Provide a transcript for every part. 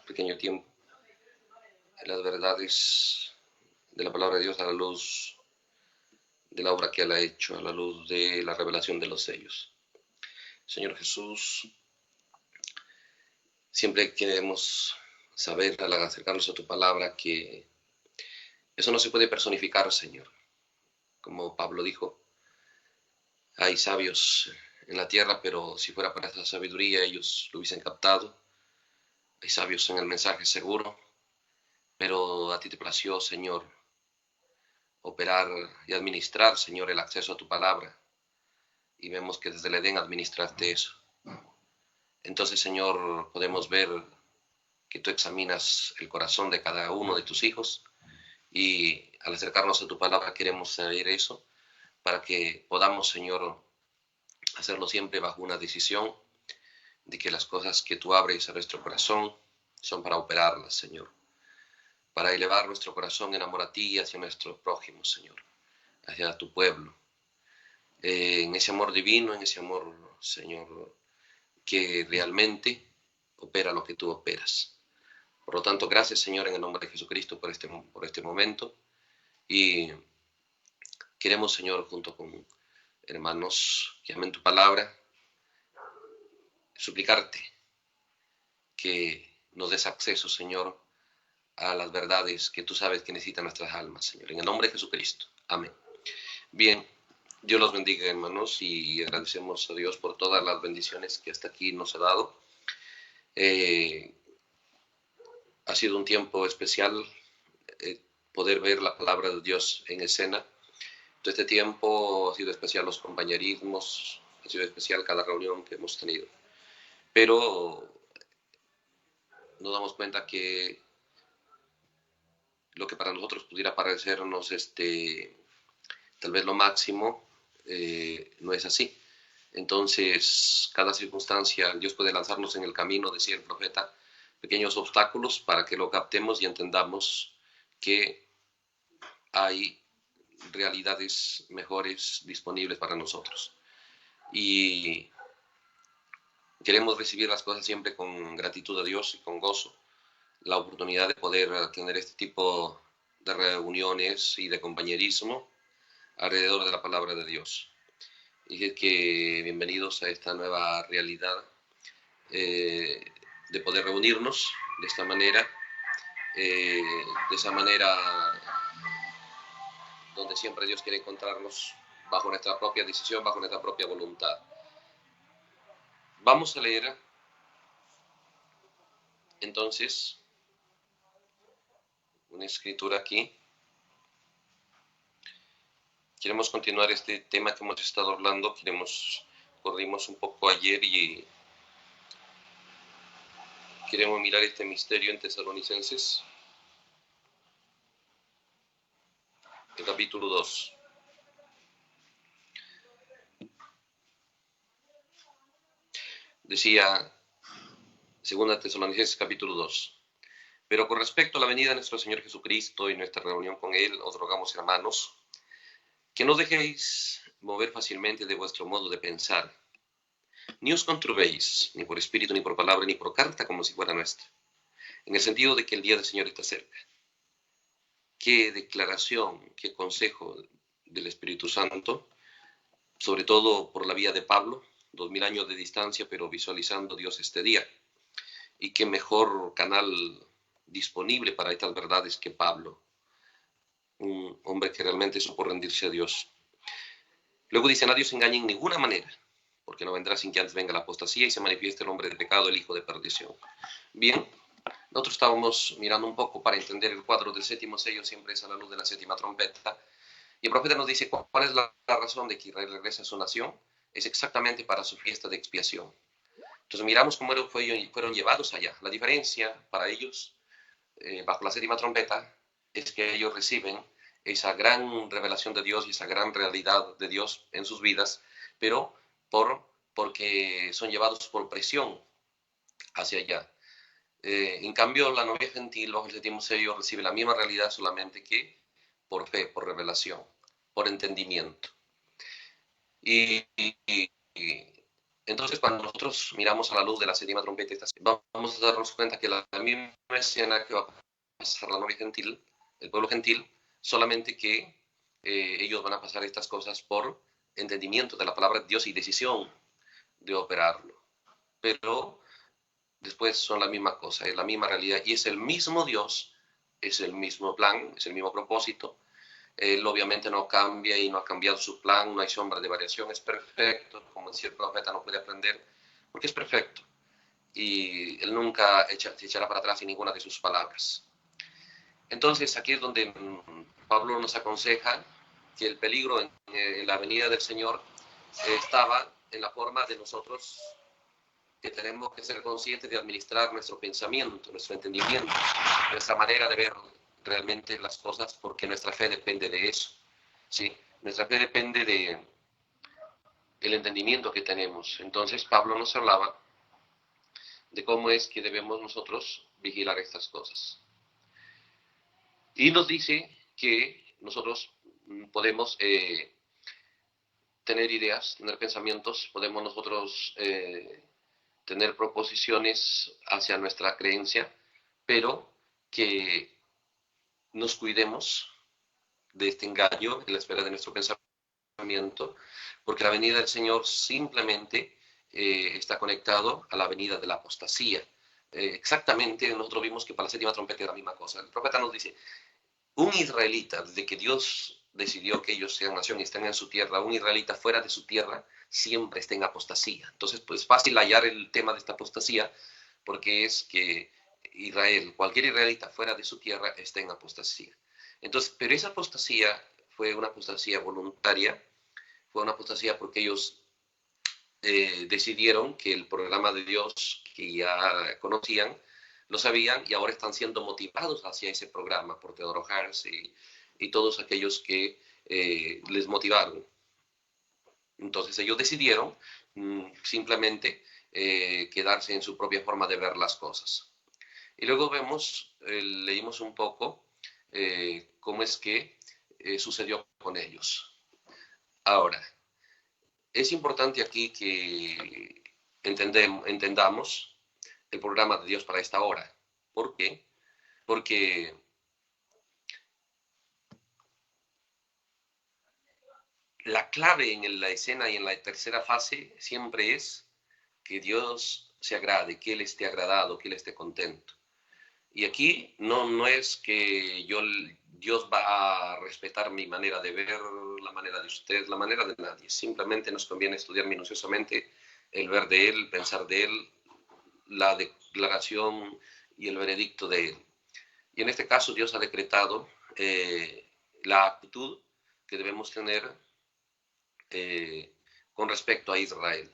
pequeño tiempo las verdades de la palabra de Dios a la luz de la obra que Él ha hecho, a la luz de la revelación de los sellos. Señor Jesús, siempre queremos saber al acercarnos a tu palabra que eso no se puede personificar, Señor. Como Pablo dijo, hay sabios en la tierra, pero si fuera para esa sabiduría ellos lo hubiesen captado. Hay sabios en el mensaje seguro, pero a ti te plació, Señor, operar y administrar, Señor, el acceso a tu palabra. Y vemos que desde el Edén administraste eso. Entonces, Señor, podemos ver que tú examinas el corazón de cada uno de tus hijos y al acercarnos a tu palabra queremos saber eso para que podamos, Señor, hacerlo siempre bajo una decisión de que las cosas que tú abres a nuestro corazón son para operarlas, Señor, para elevar nuestro corazón en amor a ti y hacia nuestro prójimo, Señor, hacia tu pueblo, en ese amor divino, en ese amor, Señor, que realmente opera lo que tú operas. Por lo tanto, gracias, Señor, en el nombre de Jesucristo por este momento. Y queremos, Señor, junto con hermanos que amen tu palabra, suplicarte que nos des acceso, Señor, a las verdades que tú sabes que necesitan nuestras almas, Señor. En el nombre de Jesucristo. Amén. Bien, Dios los bendiga, hermanos, y agradecemos a Dios por todas las bendiciones que hasta aquí nos ha dado. Ha sido un tiempo especial poder ver la palabra de Dios en escena. Todo este tiempo ha sido especial los compañerismos, ha sido especial cada reunión que hemos tenido. Pero nos damos cuenta que lo que para nosotros pudiera parecernos tal vez lo máximo, no es así. Entonces, cada circunstancia, Dios puede lanzarnos en el camino, decía el profeta, pequeños obstáculos para que lo captemos y entendamos que hay realidades mejores disponibles para nosotros. Y queremos recibir las cosas siempre con gratitud a Dios y con gozo. La oportunidad de poder tener este tipo de reuniones y de compañerismo alrededor de la palabra de Dios. Y es que bienvenidos a esta nueva realidad de poder reunirnos de esta manera, de esa manera donde siempre Dios quiere encontrarnos bajo nuestra propia decisión, bajo nuestra propia voluntad. Vamos a leer entonces una escritura aquí. Queremos continuar este tema que hemos estado hablando, corrimos un poco ayer y queremos mirar este misterio en Tesalonicenses, el capítulo 2. Decía, 2 Tesalonicenses capítulo 2. Pero con respecto a la venida de nuestro Señor Jesucristo y nuestra reunión con Él, os rogamos, hermanos, que no dejéis mover fácilmente de vuestro modo de pensar, ni os conturbéis, ni por espíritu, ni por palabra, ni por carta, como si fuera nuestra, en el sentido de que el día del Señor está cerca. Qué declaración, qué consejo del Espíritu Santo, sobre todo por la vía de Pablo, 2000 años de distancia, pero visualizando Dios este día. Y qué mejor canal disponible para estas verdades que Pablo, un hombre que realmente supo rendirse a Dios. Luego dice, nadie os engañe en ninguna manera, porque no vendrá sin que antes venga la apostasía y se manifieste el hombre de pecado, el hijo de perdición. Bien, nosotros estábamos mirando un poco para entender el cuadro del séptimo sello, siempre es a la luz de la séptima trompeta, y el profeta nos dice cuál es la razón de que Israel regresa a su nación, es exactamente para su fiesta de expiación. Entonces miramos cómo fueron llevados allá. La diferencia para ellos, bajo la séptima trompeta, es que ellos reciben esa gran revelación de Dios y esa gran realidad de Dios en sus vidas, pero porque son llevados por presión hacia allá. En cambio, la novia gentil bajo el séptimo sello recibe la misma realidad, solamente que por fe, por revelación, por entendimiento. Y Entonces, cuando nosotros miramos a la luz de la séptima trompeta, vamos a darnos cuenta que la misma escena que va a pasar la novia gentil, el pueblo gentil, solamente que ellos van a pasar estas cosas por entendimiento de la palabra de Dios y decisión de operarlo. Pero después son la misma cosa, es la misma realidad y es el mismo Dios, es el mismo plan, es el mismo propósito. Él obviamente no cambia y no ha cambiado su plan, no hay sombra de variación, es perfecto, como decía el profeta, no puede aprender, porque es perfecto. Y él nunca se echará para atrás en ninguna de sus palabras. Entonces aquí es donde Pablo nos aconseja que el peligro en la venida del Señor estaba en la forma de nosotros que tenemos que ser conscientes de administrar nuestro pensamiento, nuestro entendimiento, nuestra manera de ver realmente las cosas, porque nuestra fe depende de eso. ¿Sí? Nuestra fe depende del entendimiento que tenemos. Entonces Pablo nos hablaba de cómo es que debemos nosotros vigilar estas cosas. Y nos dice que nosotros podemos tener ideas, tener pensamientos, podemos nosotros tener proposiciones hacia nuestra creencia, pero que nos cuidemos de este engaño en la esfera de nuestro pensamiento, porque la venida del Señor simplemente está conectado a la venida de la apostasía. Exactamente, nosotros vimos que para la séptima trompeta es la misma cosa. El profeta nos dice, un israelita, desde que Dios decidió que ellos sean nación y estén en su tierra, un israelita fuera de su tierra siempre está en apostasía. Entonces, pues fácil hallar el tema de esta apostasía, porque es que Israel, cualquier israelita fuera de su tierra está en apostasía. Entonces, pero esa apostasía fue una apostasía voluntaria, fue una apostasía porque ellos decidieron que el programa de Dios que ya conocían, lo sabían y ahora están siendo motivados hacia ese programa por Theodor Hars y todos aquellos que les motivaron. Entonces ellos decidieron simplemente quedarse en su propia forma de ver las cosas. Y luego leímos un poco cómo es que sucedió con ellos. Ahora, es importante aquí que entendamos el programa de Dios para esta hora. ¿Por qué? Porque la clave en la escena y en la tercera fase siempre es que Dios se agrade, que Él esté agradado, que Él esté contento. Y aquí no es que Dios va a respetar mi manera de ver, la manera de usted, la manera de nadie. Simplemente nos conviene estudiar minuciosamente el ver de Él, pensar de Él, la declaración y el veredicto de Él. Y en este caso Dios ha decretado la actitud que debemos tener con respecto a Israel.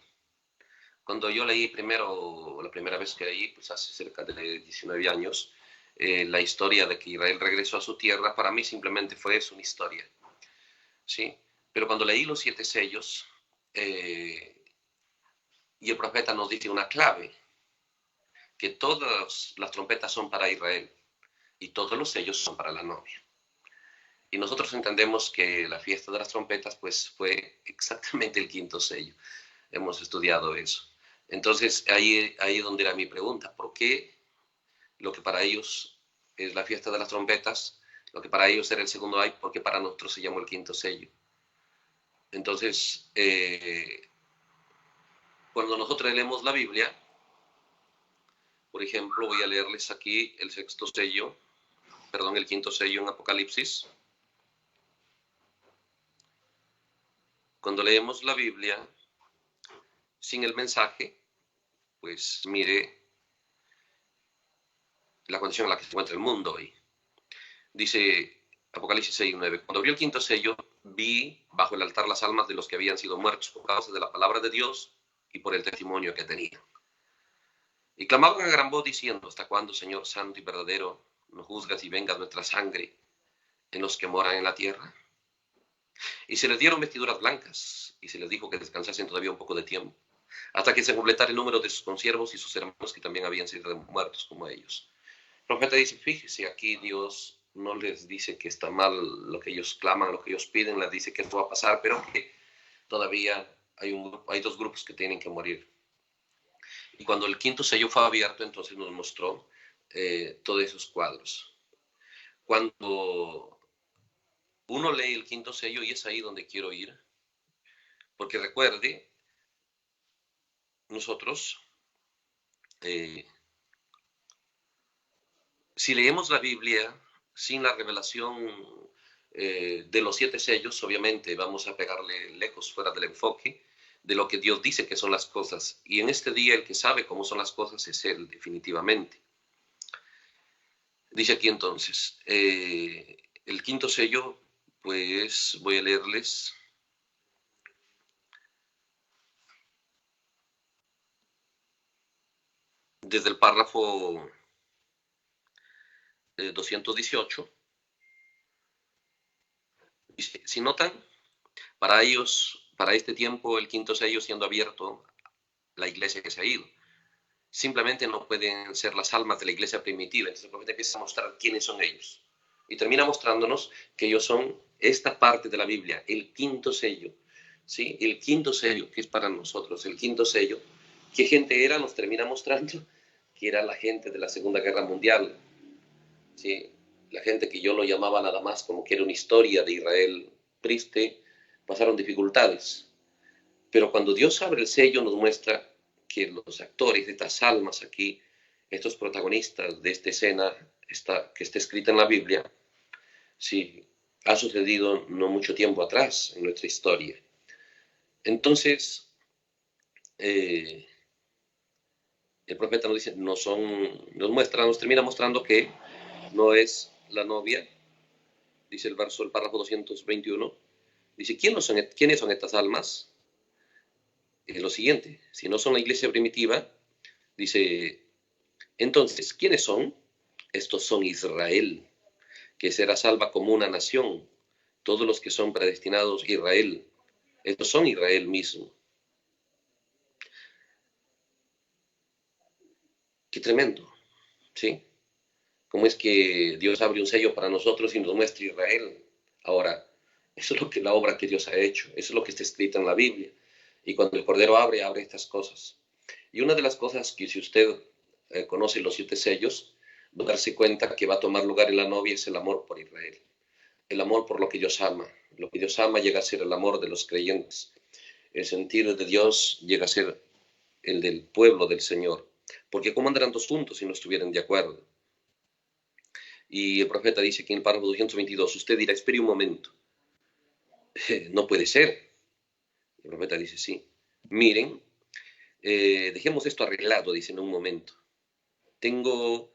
Cuando yo leí la primera vez que leí, pues hace cerca de 19 años, la historia de que Israel regresó a su tierra, para mí simplemente fue eso, una historia. ¿Sí? Pero cuando leí los 7 sellos, y el profeta nos dice una clave, que todas las trompetas son para Israel y todos los sellos son para la novia. Y nosotros entendemos que la fiesta de las trompetas pues fue exactamente el 5.º sello. Hemos estudiado eso. Entonces ahí es donde era mi pregunta, ¿por qué lo que para ellos es la fiesta de las trompetas, lo que para ellos era el segundo ay, porque para nosotros se llamó el 5.º sello? Entonces, cuando nosotros leemos la Biblia, por ejemplo, voy a leerles aquí el 6.º sello, perdón, el 5.º sello en Apocalipsis. Cuando leemos la Biblia sin el mensaje, pues mire la condición en la que se encuentra el mundo hoy. Dice Apocalipsis 6:9, cuando abrió el 5.º sello, vi bajo el altar las almas de los que habían sido muertos por causa de la palabra de Dios y por el testimonio que tenían. Y clamaban a gran voz diciendo, ¿hasta cuándo, Señor santo y verdadero, no juzgas y vengas nuestra sangre en los que moran en la tierra? Y se les dieron vestiduras blancas, y se les dijo que descansasen todavía un poco de tiempo, hasta que se completara el número de sus consiervos y sus hermanos que también habían sido muertos como ellos. El profeta dice, fíjese, aquí Dios no les dice que está mal lo que ellos claman, lo que ellos piden, les dice que esto va a pasar, pero que todavía hay 2 grupos que tienen que morir. Y cuando el quinto sello fue abierto, entonces nos mostró todos esos cuadros. Cuando uno lee el quinto sello, y es ahí donde quiero ir, porque recuerde, nosotros, si leemos la Biblia sin la revelación de los 7 sellos, obviamente vamos a pegarle lejos fuera del enfoque de lo que Dios dice que son las cosas. Y en este día el que sabe cómo son las cosas es Él, definitivamente. Dice aquí entonces, el quinto sello, pues voy a leerles. Desde el párrafo 218. Si notan, para ellos, para este tiempo, el quinto sello siendo abierto, la iglesia que se ha ido. Simplemente no pueden ser las almas de la iglesia primitiva. Entonces el profeta empieza a mostrar quiénes son ellos. Y termina mostrándonos que ellos son esta parte de la Biblia, el quinto sello. ¿Sí? El quinto sello, que es para nosotros, el quinto sello. ¿Qué gente era? Nos termina mostrando que era la gente de la Segunda Guerra Mundial. ¿Sí? La gente que yo lo llamaba nada más como que era una historia de Israel triste, pasaron dificultades. Pero cuando Dios abre el sello nos muestra que los actores, estas almas aquí, estos protagonistas de esta escena que está escrita en la Biblia, sí, ha sucedido no mucho tiempo atrás en nuestra historia. Entonces, el profeta nos dice, nos termina mostrando que no es la novia, dice el párrafo 221, dice, ¿quiénes son estas almas? Lo siguiente, si no son la iglesia primitiva, dice, entonces, ¿quiénes son? Estos son Israel, que será salva como una nación. Todos los que son predestinados, Israel. Estos son Israel mismo. Qué tremendo, ¿sí? ¿Cómo es que Dios abre un sello para nosotros y nos muestra Israel? Ahora, eso es lo que la obra que Dios ha hecho, eso es lo que está escrito en la Biblia. Y cuando el Cordero abre estas cosas. Y una de las cosas que si usted conoce los 7 sellos, va a darse cuenta que va a tomar lugar en la novia es el amor por Israel. El amor por lo que Dios ama. Lo que Dios ama llega a ser el amor de los creyentes. El sentir de Dios llega a ser el del pueblo del Señor. Porque ¿cómo andarán dos juntos si no estuvieran de acuerdo? Y el profeta dice aquí en el párrafo 222, usted dirá, espere un momento. No puede ser. El profeta dice, sí. Miren, dejemos esto arreglado, dice en un momento. Tengo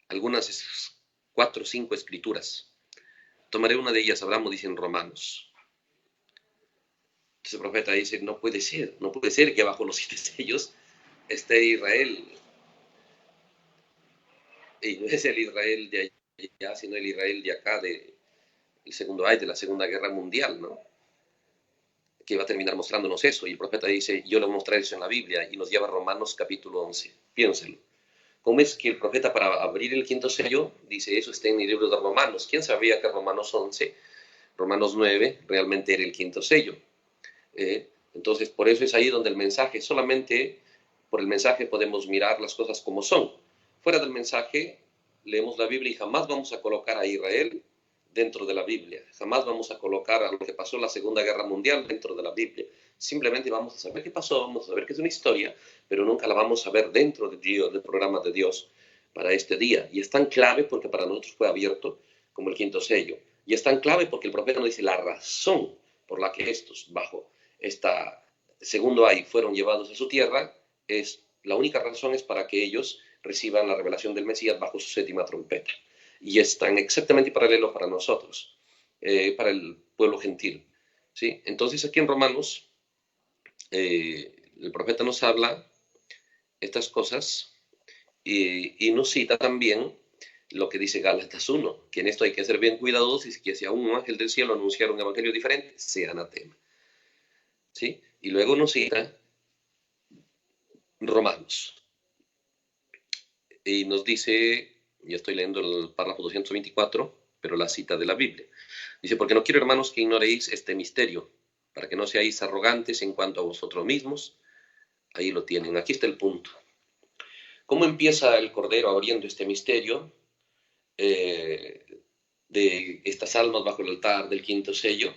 algunas 4 o 5 escrituras. Tomaré una de ellas, Abraham dice en Romanos. Entonces el profeta dice, no puede ser que bajo los 7 sellos esté Israel. Y no es el Israel de allá, sino el Israel de acá, del segundo año de la Segunda Guerra Mundial, ¿no? Que va a terminar mostrándonos eso. Y el profeta dice, yo le voy a mostrar eso en la Biblia, y nos lleva a Romanos capítulo 11. Piénselo. ¿Cómo es que el profeta para abrir el quinto sello dice eso está en el libro de Romanos? ¿Quién sabía que Romanos 11, Romanos 9 realmente era el quinto sello? Entonces, por eso es ahí donde el mensaje, solamente por el mensaje podemos mirar las cosas como son. Fuera del mensaje, leemos la Biblia y jamás vamos a colocar a Israel dentro de la Biblia. Jamás vamos a colocar a lo que pasó en la Segunda Guerra Mundial dentro de la Biblia. Simplemente vamos a saber qué pasó, vamos a saber que es una historia, pero nunca la vamos a ver dentro de Dios, del programa de Dios para este día. Y es tan clave porque para nosotros fue abierto como el quinto sello. Y es tan clave porque el profeta nos dice la razón por la que estos bajo esta segundo ay fueron llevados a su tierra, la única razón es para que ellos reciban la revelación del Mesías bajo su séptima trompeta. Y están exactamente paralelo para nosotros, para el pueblo gentil. ¿Sí? Entonces aquí en Romanos, el profeta nos habla estas cosas y nos cita también lo que dice Gálatas 1, que en esto hay que ser bien cuidadosos y que si a un ángel del cielo anunciara un evangelio diferente, sea anatema. ¿Sí? Y luego nos cita Romanos. Y nos dice, ya estoy leyendo el párrafo 224, pero la cita de la Biblia. Dice, porque no quiero, hermanos, que ignoréis este misterio, para que no seáis arrogantes en cuanto a vosotros mismos. Ahí lo tienen, aquí está el punto. ¿Cómo empieza el Cordero abriendo este misterio de estas almas bajo el altar del quinto sello?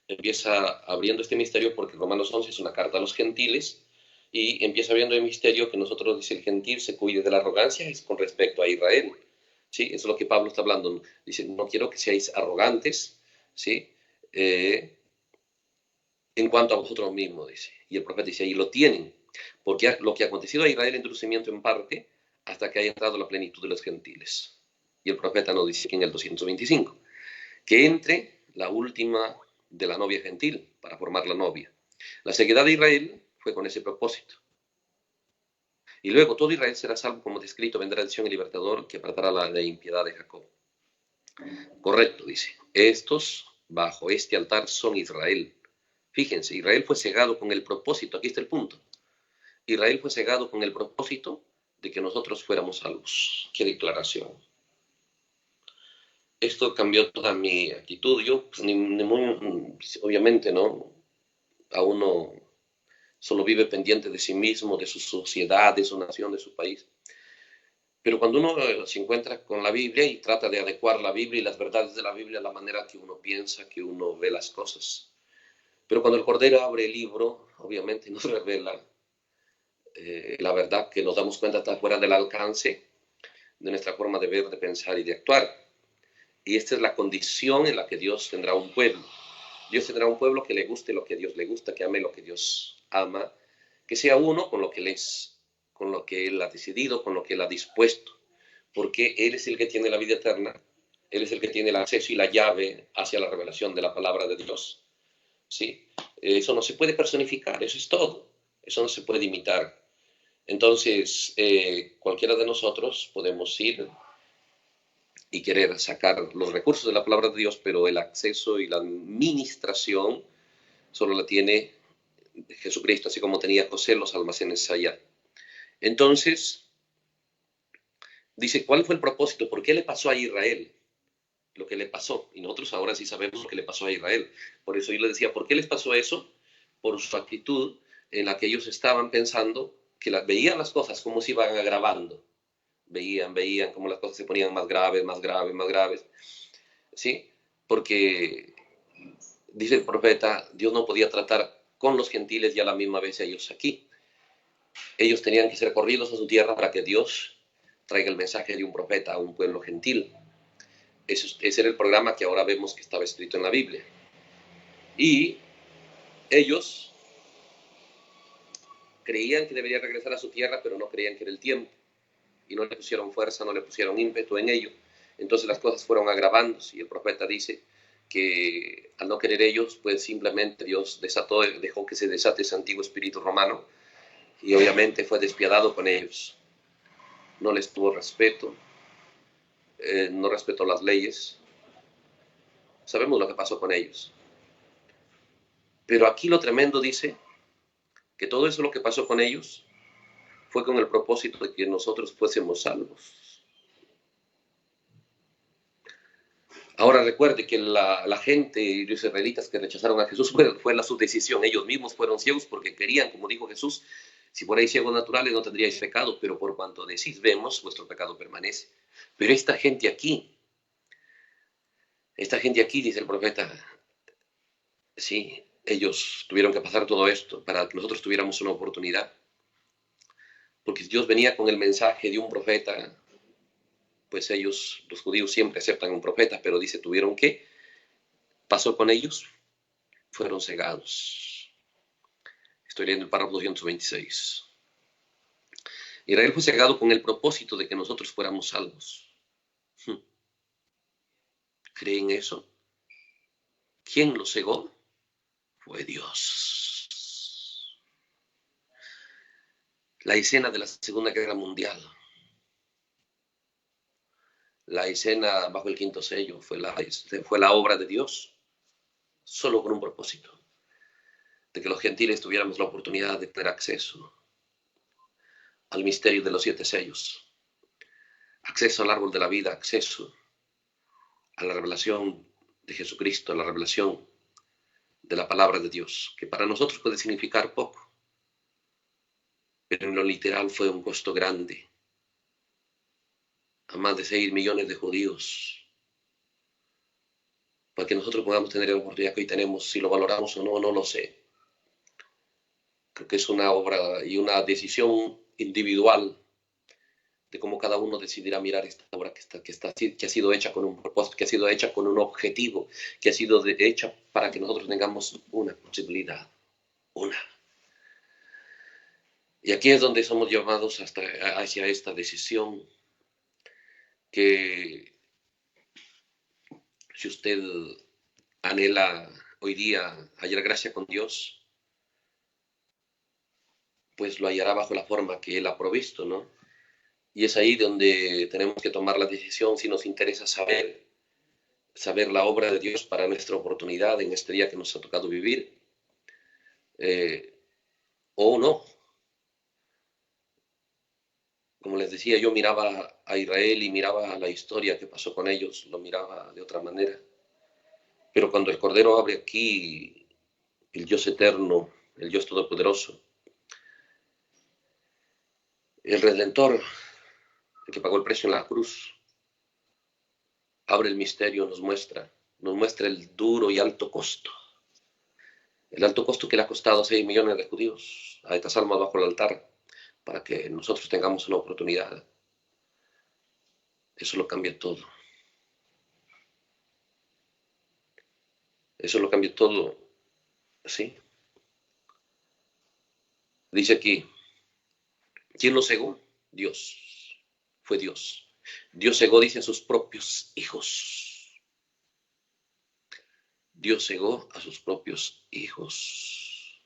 Empieza abriendo este misterio porque Romanos 11 es una carta a los gentiles y empieza abriendo el misterio que nosotros, dice el gentil, se cuide de la arrogancia, es con respecto a Israel. ¿Sí? Eso es lo que Pablo está hablando. Dice, no quiero que seáis arrogantes, ¿sí? En cuanto a vosotros mismos, dice. Y el profeta dice, ahí lo tienen, porque lo que ha acontecido a Israel es introducimiento en parte hasta que haya entrado la plenitud de los gentiles. Y el profeta nos dice que en el 225, que entre la última de la novia gentil para formar la novia. La ceguedad de Israel fue con ese propósito. Y luego todo Israel será salvo, como descrito, vendrá el Sion y libertador que apartará la impiedad de Jacob. Correcto, dice. Estos bajo este altar son Israel. Fíjense, Israel fue cegado con el propósito, aquí está el punto. Israel fue cegado con el propósito de que nosotros fuéramos salvos. Qué declaración. Esto cambió toda mi actitud. Yo, pues, obviamente, ¿no? A uno solo vive pendiente de sí mismo, de su sociedad, de su nación, de su país. Pero cuando uno se encuentra con la Biblia y trata de adecuar la Biblia y las verdades de la Biblia a la manera que uno piensa, que uno ve las cosas. Pero cuando el Cordero abre el libro, obviamente nos revela la verdad que nos damos cuenta está fuera del alcance de nuestra forma de ver, de pensar y de actuar. Y esta es la condición en la que Dios tendrá un pueblo. Dios tendrá un pueblo que le guste lo que a Dios le gusta, que ame lo que Dios ama, que sea uno con lo que Él es, con lo que Él ha decidido, con lo que Él ha dispuesto, porque Él es el que tiene la vida eterna, Él es el que tiene el acceso y la llave hacia la revelación de la palabra de Dios. ¿Sí? Eso no se puede personificar, eso es todo, eso no se puede imitar. Entonces, cualquiera de nosotros podemos ir y querer sacar los recursos de la palabra de Dios, pero el acceso y la administración solo la tiene Jesucristo, así como tenía José los almacenes allá. Entonces, dice, ¿cuál fue el propósito? ¿Por qué le pasó a Israel lo que le pasó? Y nosotros ahora sí sabemos lo que le pasó a Israel. Por eso yo le decía, ¿por qué les pasó eso? Por su actitud en la que ellos estaban pensando que veían las cosas como se iban agravando. Veían cómo las cosas se ponían más graves, más graves, más graves. ¿Sí? Porque, dice el profeta, Dios no podía tratar con los gentiles y a la misma vez ellos aquí. Ellos tenían que ser corridos a su tierra para que Dios traiga el mensaje de un profeta a un pueblo gentil. Ese era el programa que ahora vemos que estaba escrito en la Biblia. Y ellos creían que debería regresar a su tierra, pero no creían que era el tiempo. Y no le pusieron fuerza, no le pusieron ímpetu en ello. Entonces las cosas fueron agravándose y el profeta dice que al no querer ellos, pues simplemente Dios dejó que se desate ese antiguo espíritu romano y obviamente fue despiadado con ellos. No les tuvo respeto, no respetó las leyes. Sabemos lo que pasó con ellos. Pero aquí lo tremendo dice que todo eso lo que pasó con ellos fue con el propósito de que nosotros fuésemos salvos. Ahora recuerde que la gente y los israelitas que rechazaron a Jesús fue su decisión. Ellos mismos fueron ciegos porque querían, como dijo Jesús, si fuerais ciegos naturales no tendríais pecado, pero por cuanto decís vemos, vuestro pecado permanece. Pero esta gente aquí, dice el profeta, sí, ellos tuvieron que pasar todo esto para que nosotros tuviéramos una oportunidad. Porque Dios venía con el mensaje de un profeta, pues ellos, los judíos, siempre aceptan un profeta, pero dice, tuvieron que, pasó con ellos, fueron cegados. Estoy leyendo el párrafo 226. Israel fue cegado con el propósito de que nosotros fuéramos salvos. ¿Creen eso? ¿Quién lo cegó? Fue Dios. La escena de la Segunda Guerra Mundial, la escena bajo el quinto sello, fue la obra de Dios, solo con un propósito, de que los gentiles tuviéramos la oportunidad de tener acceso al misterio de los 7 sellos, acceso al árbol de la vida, acceso a la revelación de Jesucristo, a la revelación de la palabra de Dios, que para nosotros puede significar poco, pero en lo literal fue un costo grande, a más de 6 millones de judíos, para que nosotros podamos tener la oportunidad que hoy tenemos. Si lo valoramos o no, no lo sé. Creo que es una obra y una decisión individual de cómo cada uno decidirá mirar esta obra que ha sido hecha con un propósito, que ha sido hecha con un objetivo, que ha sido hecha para que nosotros tengamos una posibilidad, una. Y aquí es donde somos llamados hacia esta decisión que si usted anhela hoy día hallar gracia con Dios, pues lo hallará bajo la forma que Él ha provisto, ¿no? Y es ahí donde tenemos que tomar la decisión si nos interesa saber la obra de Dios para nuestra oportunidad en este día que nos ha tocado vivir, o no. Como les decía, yo miraba a Israel y miraba la historia que pasó con ellos, lo miraba de otra manera. Pero cuando el Cordero abre aquí el Dios eterno, el Dios todopoderoso, el Redentor, el que pagó el precio en la cruz, abre el misterio, nos muestra el duro y alto costo. El alto costo que le ha costado a 6 millones de judíos a estas almas bajo el altar para que nosotros tengamos una oportunidad. Eso lo cambia todo. Eso lo cambia todo. ¿Sí? Dice aquí, ¿quién lo cegó? Dios. Fue Dios. Dios cegó, dice, a sus propios hijos. Dios cegó a sus propios hijos.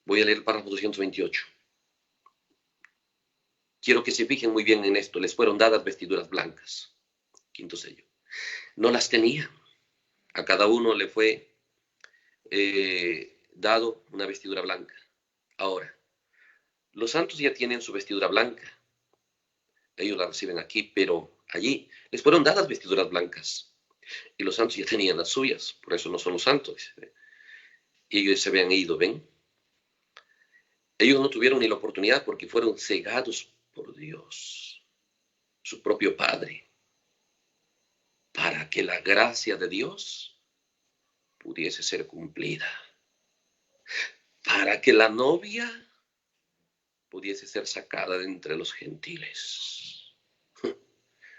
Voy a leer el párrafo 228. Quiero que se fijen muy bien en esto. Les fueron dadas vestiduras blancas. Quinto sello. No las tenía. A cada uno le fue dado una vestidura blanca. Ahora, los santos ya tienen su vestidura blanca. Ellos la reciben aquí, pero allí les fueron dadas vestiduras blancas. Y los santos ya tenían las suyas, por eso no son los santos. Y ellos se habían ido, ¿ven? Ellos no tuvieron ni la oportunidad porque fueron cegados por Dios, su propio Padre, para que la gracia de Dios pudiese ser cumplida, para que la novia pudiese ser sacada de entre los gentiles.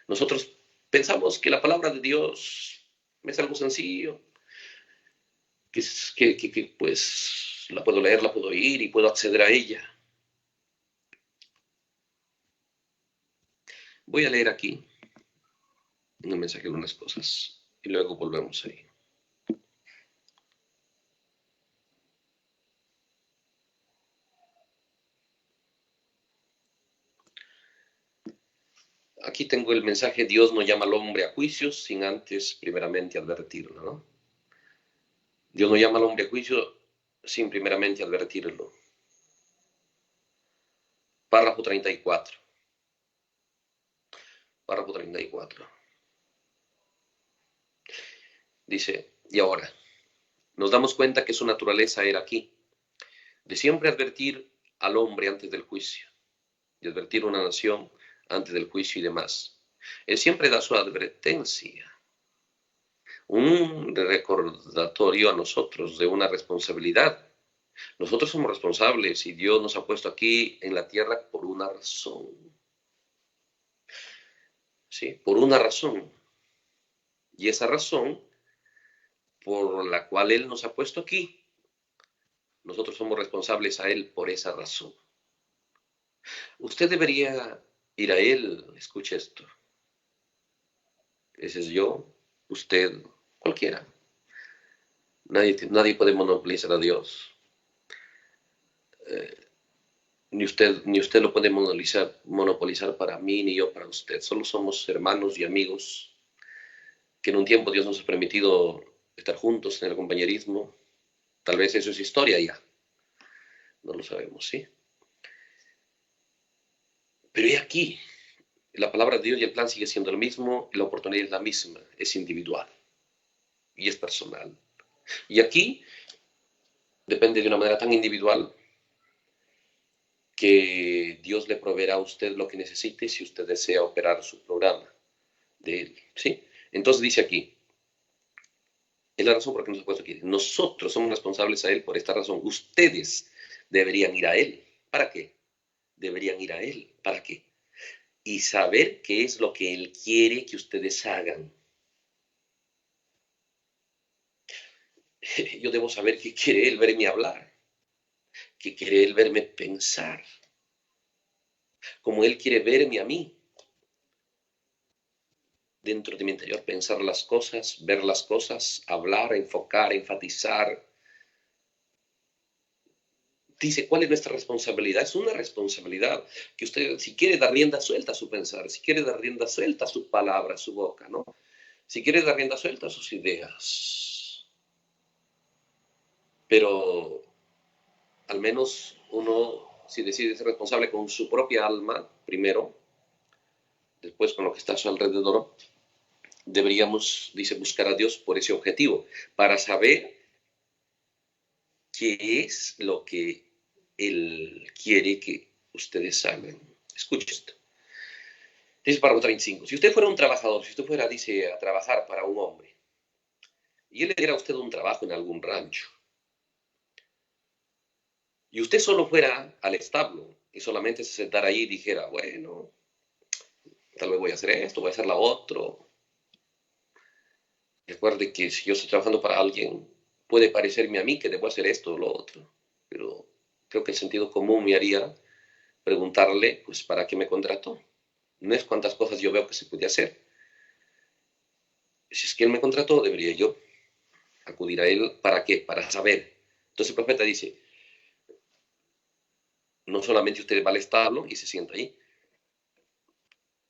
Nosotros pensamos que la palabra de Dios es algo sencillo, que pues la puedo leer, la puedo oír y puedo acceder a ella. Voy a leer aquí un mensaje de unas cosas y luego volvemos ahí. Aquí tengo el mensaje: Dios no llama al hombre a juicios sin antes primeramente advertirlo, ¿no? Dios no llama al hombre a juicio sin primeramente advertirlo. Párrafo 34. Párrafo 34. Dice, y ahora, nos damos cuenta que su naturaleza era aquí, de siempre advertir al hombre antes del juicio, de advertir a una nación antes del juicio y demás. Él siempre da su advertencia, un recordatorio a nosotros de una responsabilidad. Nosotros somos responsables y Dios nos ha puesto aquí en la tierra por una razón. ¿Sí? Por una razón. Y esa razón por la cual Él nos ha puesto aquí, nosotros somos responsables a Él por esa razón. Usted debería ir a Él, escuche esto. Ese es yo, usted, cualquiera. Nadie puede monopolizar a Dios. Ni usted lo puede monopolizar para mí, ni yo para usted. Solo somos hermanos y amigos que en un tiempo Dios nos ha permitido estar juntos en el compañerismo. Tal vez eso es historia ya. No lo sabemos, ¿sí? Pero y aquí, la palabra de Dios y el plan sigue siendo el mismo, la oportunidad es la misma, es individual y es personal. Y aquí depende de una manera tan individual que Dios le proveerá a usted lo que necesite si usted desea operar su programa de él, ¿sí? Entonces dice aquí, es la razón por la que nos ha puesto aquí. Nosotros somos responsables a él por esta razón. Ustedes deberían ir a él. ¿Para qué? Deberían ir a él. ¿Para qué? Y saber qué es lo que él quiere que ustedes hagan. Yo debo saber qué quiere él verme hablar, qué quiere él verme pensar, como él quiere verme a mí dentro de mi interior, pensar las cosas, ver las cosas, hablar, enfocar, enfatizar. Dice, ¿cuál es nuestra responsabilidad? Es una responsabilidad que usted, si quiere dar rienda suelta a su pensar, si quiere dar rienda suelta a su palabra, a su boca, ¿no? Si quiere dar rienda suelta a sus ideas. Pero al menos uno, si decide ser responsable con su propia alma, primero, después con lo que está a su alrededor, deberíamos, dice, buscar a Dios por ese objetivo, para saber qué es lo que Él quiere que ustedes hagan. Escuche esto. Dice párrafo 35. Si usted fuera un trabajador, si usted fuera, dice, a trabajar para un hombre, y él le diera a usted un trabajo en algún rancho, y usted solo fuera al establo y solamente se sentara ahí y dijera, bueno, tal vez voy a hacer esto, voy a hacer la otro. Recuerde que si yo estoy trabajando para alguien, puede parecerme a mí que debo hacer esto o lo otro, pero creo que el sentido común me haría preguntarle, pues, ¿para qué me contrató? No es cuántas cosas yo veo que se puede hacer. Si es que él me contrató, debería yo acudir a él. ¿Para qué? Para saber. Entonces el profeta dice, no solamente usted va al establo y se sienta ahí,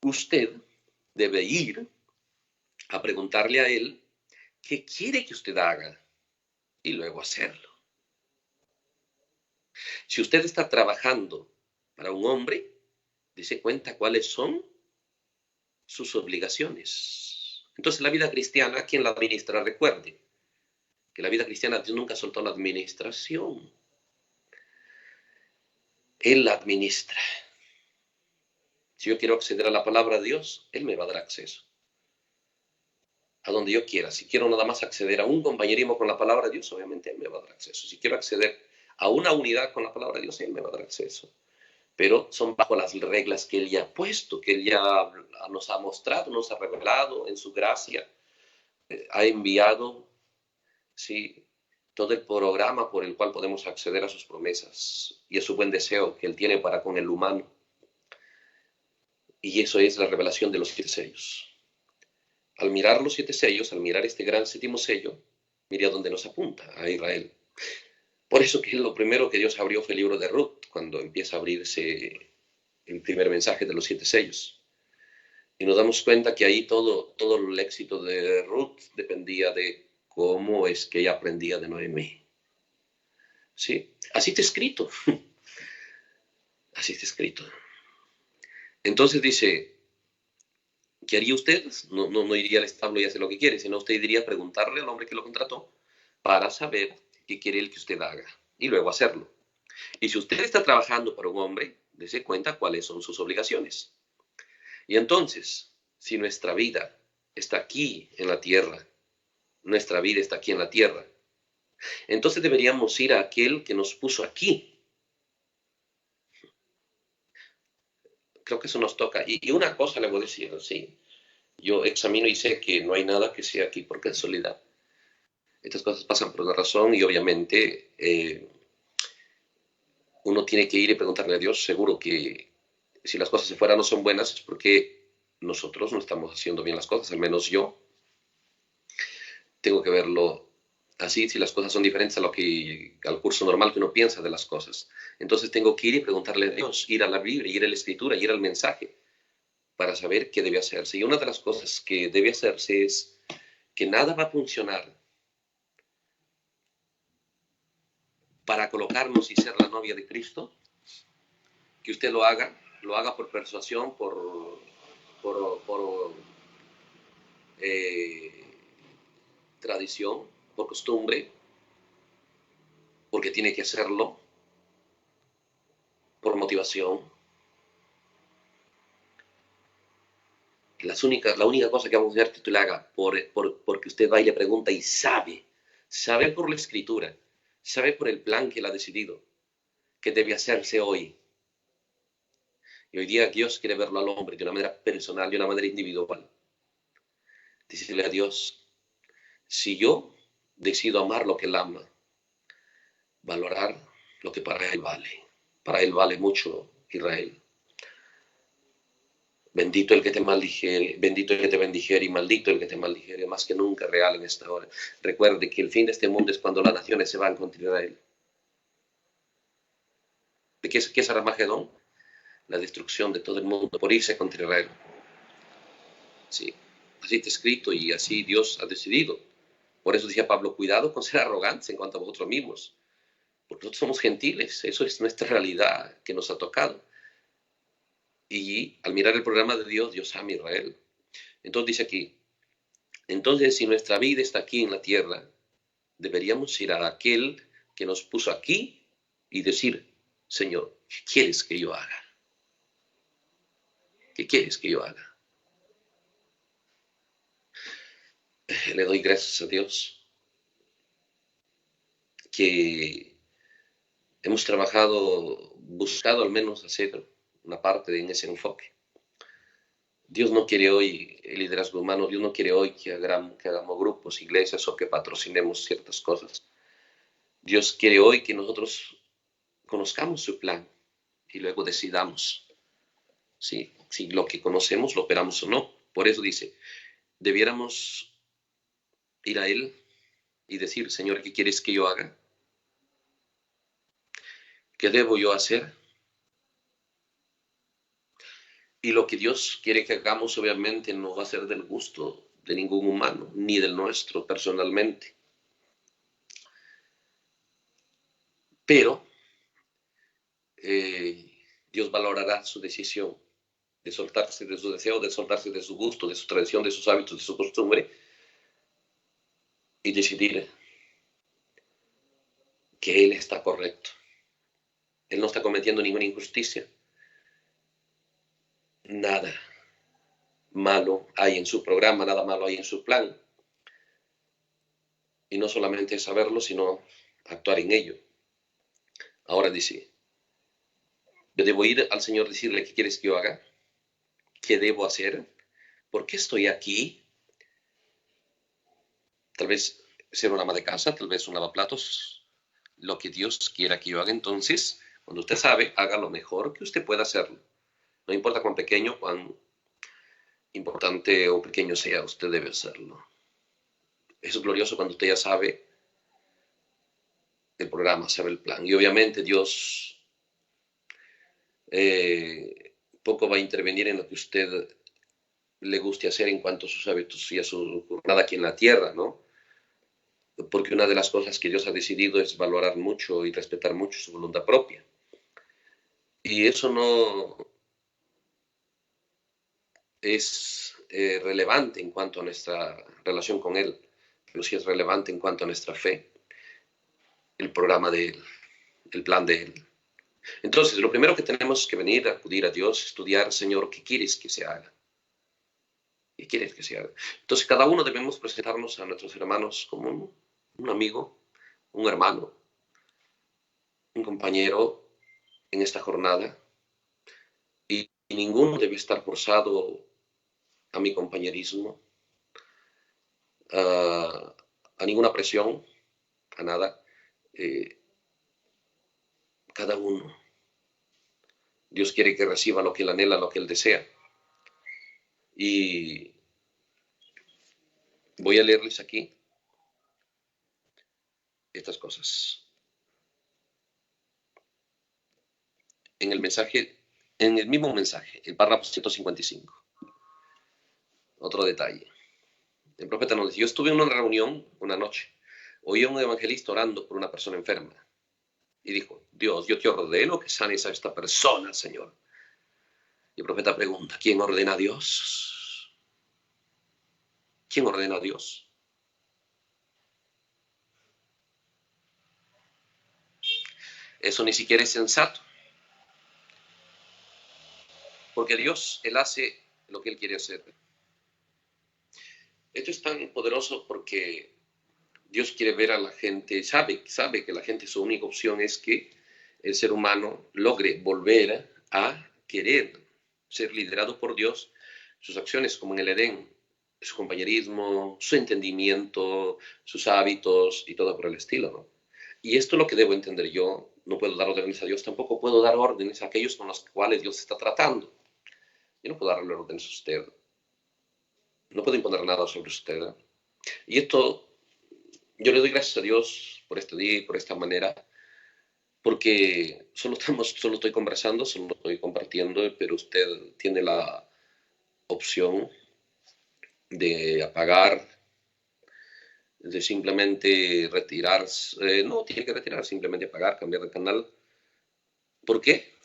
usted debe ir a preguntarle a él qué quiere que usted haga y luego hacerlo. Si usted está trabajando para un hombre, dése cuenta cuáles son sus obligaciones. Entonces la vida cristiana, ¿quién la administra? Recuerde que la vida cristiana Dios nunca soltó la administración. Él la administra. Si yo quiero acceder a la palabra de Dios, Él me va a dar acceso. A donde yo quiera. Si quiero nada más acceder a un compañerismo con la palabra de Dios, obviamente Él me va a dar acceso. Si quiero acceder a una unidad con la palabra de Dios, Él me va a dar acceso. Pero son bajo las reglas que Él ya ha puesto, que Él ya nos ha mostrado, nos ha revelado en su gracia. Ha enviado, sí, todo el programa por el cual podemos acceder a sus promesas y a su buen deseo que Él tiene para con el humano. Y eso es la revelación de los 7 sellos. Al mirar los 7 sellos, al mirar este gran séptimo sello, mire a dónde nos apunta, a Israel. Por eso que lo primero que Dios abrió fue el libro de Ruth, cuando empieza a abrirse el primer mensaje de los 7 sellos. Y nos damos cuenta que ahí todo el éxito de Ruth dependía de cómo es que ella aprendía de Noemí. ¿Sí? Así está escrito. Así está escrito. Entonces dice, ¿qué haría usted? No iría al establo y hacer lo que quiere, sino usted iría preguntarle al hombre que lo contrató para saber qué quiere él que usted haga y luego hacerlo. Y si usted está trabajando para un hombre, dése cuenta cuáles son sus obligaciones. Y entonces, si nuestra vida está aquí en la tierra, nuestra vida está aquí en la tierra, entonces deberíamos ir a aquel que nos puso aquí. Creo que eso nos toca. Y una cosa le voy a decir, sí, yo examino y sé que no hay nada que sea aquí por casualidad. Estas cosas pasan por una razón y obviamente uno tiene que ir y preguntarle a Dios, seguro que si las cosas de fuera no son buenas es porque nosotros no estamos haciendo bien las cosas, al menos yo tengo que verlo así, si las cosas son diferentes a lo que al curso normal que uno piensa de las cosas. Entonces tengo que ir y preguntarle a Dios, ir a la Biblia, ir a la Escritura, ir al mensaje para saber qué debe hacerse. Y una de las cosas que debe hacerse es que nada va a funcionar para colocarnos y ser la novia de Cristo, que usted lo haga por persuasión, por tradición, por costumbre, porque porque tiene que hacerlo por motivación. La única cosa que vamos a hacer que usted le haga porque usted va y le pregunta y sabe por la escritura, sabe por el plan que él ha decidido que debe hacerse hoy. Y hoy día Dios quiere verlo al hombre de una manera personal, de una manera individual. Decirle a Dios, si yo decido amar lo que él ama, valorar lo que para él vale. Para él vale mucho Israel. Bendito el que te maldijere, bendito el que te bendijere y maldito el que te maldijere, más que nunca real en esta hora. Recuerde que el fin de este mundo es cuando las naciones se van contra Israel. ¿De qué es Armagedón? La destrucción de todo el mundo por irse contra Israel. Sí, así está escrito y así Dios ha decidido. Por eso decía Pablo, cuidado con ser arrogantes en cuanto a vosotros mismos, porque nosotros somos gentiles, eso es nuestra realidad que nos ha tocado. Y al mirar el programa de Dios, Dios ama a Israel. Entonces dice aquí, entonces si nuestra vida está aquí en la tierra, deberíamos ir a aquel que nos puso aquí y decir, Señor, ¿qué quieres que yo haga? ¿Qué quieres que yo haga? Le doy gracias a Dios que hemos trabajado, buscado al menos hacer una parte en ese enfoque. Dios no quiere hoy el liderazgo humano, Dios no quiere hoy que hagamos grupos, iglesias o que patrocinemos ciertas cosas. Dios quiere hoy que nosotros conozcamos su plan y luego decidamos si lo que conocemos lo operamos o no. Por eso dice, debiéramos ir a Él y decir, Señor, ¿qué quieres que yo haga? ¿Qué debo yo hacer? Y lo que Dios quiere que hagamos obviamente no va a ser del gusto de ningún humano, ni del nuestro personalmente. Pero Dios valorará su decisión de soltarse de su deseo, de soltarse de su gusto, de su tradición, de sus hábitos, de su costumbre y decidir que Él está correcto. Él no está cometiendo ninguna injusticia. Nada malo hay en su programa, nada malo hay en su plan. Y no solamente saberlo, sino actuar en ello. Ahora dice, yo debo ir al Señor, decirle, ¿qué quieres que yo haga? ¿Qué debo hacer? ¿Por qué estoy aquí? Tal vez ser una ama de casa, tal vez un lavaplatos, lo que Dios quiera que yo haga. Entonces, cuando usted sabe, haga lo mejor que usted pueda hacerlo. No importa cuán pequeño, cuán importante o pequeño sea, usted debe hacerlo. Eso es glorioso cuando usted ya sabe el programa, sabe el plan. Y obviamente Dios poco va a intervenir en lo que usted le guste hacer en cuanto a sus hábitos y a su jornada aquí en la tierra, ¿no? Porque una de las cosas que Dios ha decidido es valorar mucho y respetar mucho su voluntad propia. Y eso no es relevante en cuanto a nuestra relación con Él, pero sí es relevante en cuanto a nuestra fe, el programa de Él, el plan de Él. Entonces, lo primero que tenemos que venir a acudir a Dios, estudiar, Señor, ¿qué quieres que se haga? ¿Qué quieres que se haga? Entonces, cada uno debemos presentarnos a nuestros hermanos como un amigo, un hermano, un compañero en esta jornada. Y ninguno debe estar forzado a mi compañerismo, a ninguna presión, a nada. Cada uno. Dios quiere que reciba lo que él anhela, lo que él desea. Y voy a leerles aquí estas cosas. En el mensaje, en el mismo mensaje, el párrafo 155. Otro detalle. El profeta nos dice, yo estuve en una reunión una noche. Oí a un evangelista orando por una persona enferma. Y dijo, Dios, yo te ordeno que sanes a esta persona, Señor. Y el profeta pregunta, ¿quién ordena a Dios? ¿Quién ordena a Dios? Eso ni siquiera es sensato. Porque Dios, Él hace lo que Él quiere hacer. Esto es tan poderoso porque Dios quiere ver a la gente, sabe que la gente, su única opción es que el ser humano logre volver a querer ser liderado por Dios, sus acciones como en el Edén, su compañerismo, su entendimiento, sus hábitos y todo por el estilo, ¿no? Y esto es lo que debo entender yo. No puedo dar órdenes a Dios, tampoco puedo dar órdenes a aquellos con los cuales Dios está tratando. Yo no puedo darle órdenes a usted, no puedo imponer nada sobre usted. Y esto, yo le doy gracias a Dios por este día y por esta manera, porque solo estoy conversando, solo estoy compartiendo, pero usted tiene la opción de apagar, de simplemente retirarse, no tiene que retirar, simplemente apagar, cambiar de canal. ¿Por qué?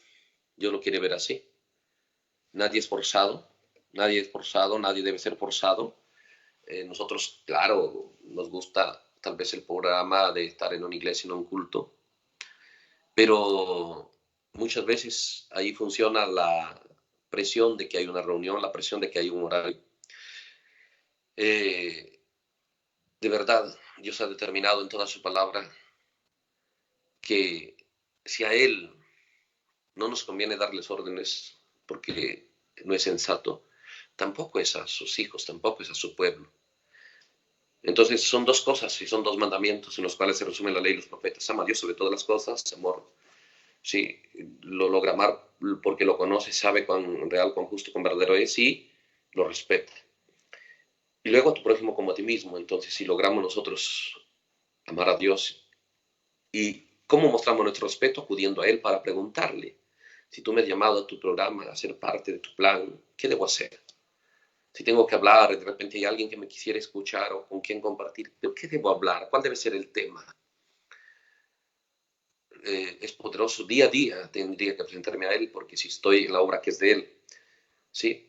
Yo lo quiere ver así. Nadie es forzado, nadie debe ser forzado. Nosotros, claro, nos gusta tal vez el programa de estar en una iglesia, en un culto, pero muchas veces ahí funciona la presión de que hay una reunión, la presión de que hay un horario. De verdad, Dios ha determinado en toda su palabra que si a Él no nos conviene darles órdenes porque no es sensato, tampoco es a sus hijos, tampoco es a su pueblo. Entonces son dos cosas y son dos mandamientos en los cuales se resume la ley y los profetas. Ama a Dios sobre todas las cosas, amor. Sí, lo logra amar porque lo conoce, sabe cuán real, cuán justo, cuán verdadero es y lo respeta. Y luego a tu prójimo como a ti mismo. Entonces, si logramos nosotros amar a Dios, ¿y cómo mostramos nuestro respeto? Acudiendo a Él para preguntarle. Si tú me has llamado a tu programa a ser parte de tu plan, ¿qué debo hacer? Si tengo que hablar, de repente hay alguien que me quisiera escuchar o con quien compartir, ¿de qué debo hablar? ¿Cuál debe ser el tema? Es poderoso. Día a día tendría que presentarme a Él porque si estoy en la obra que es de Él, ¿sí?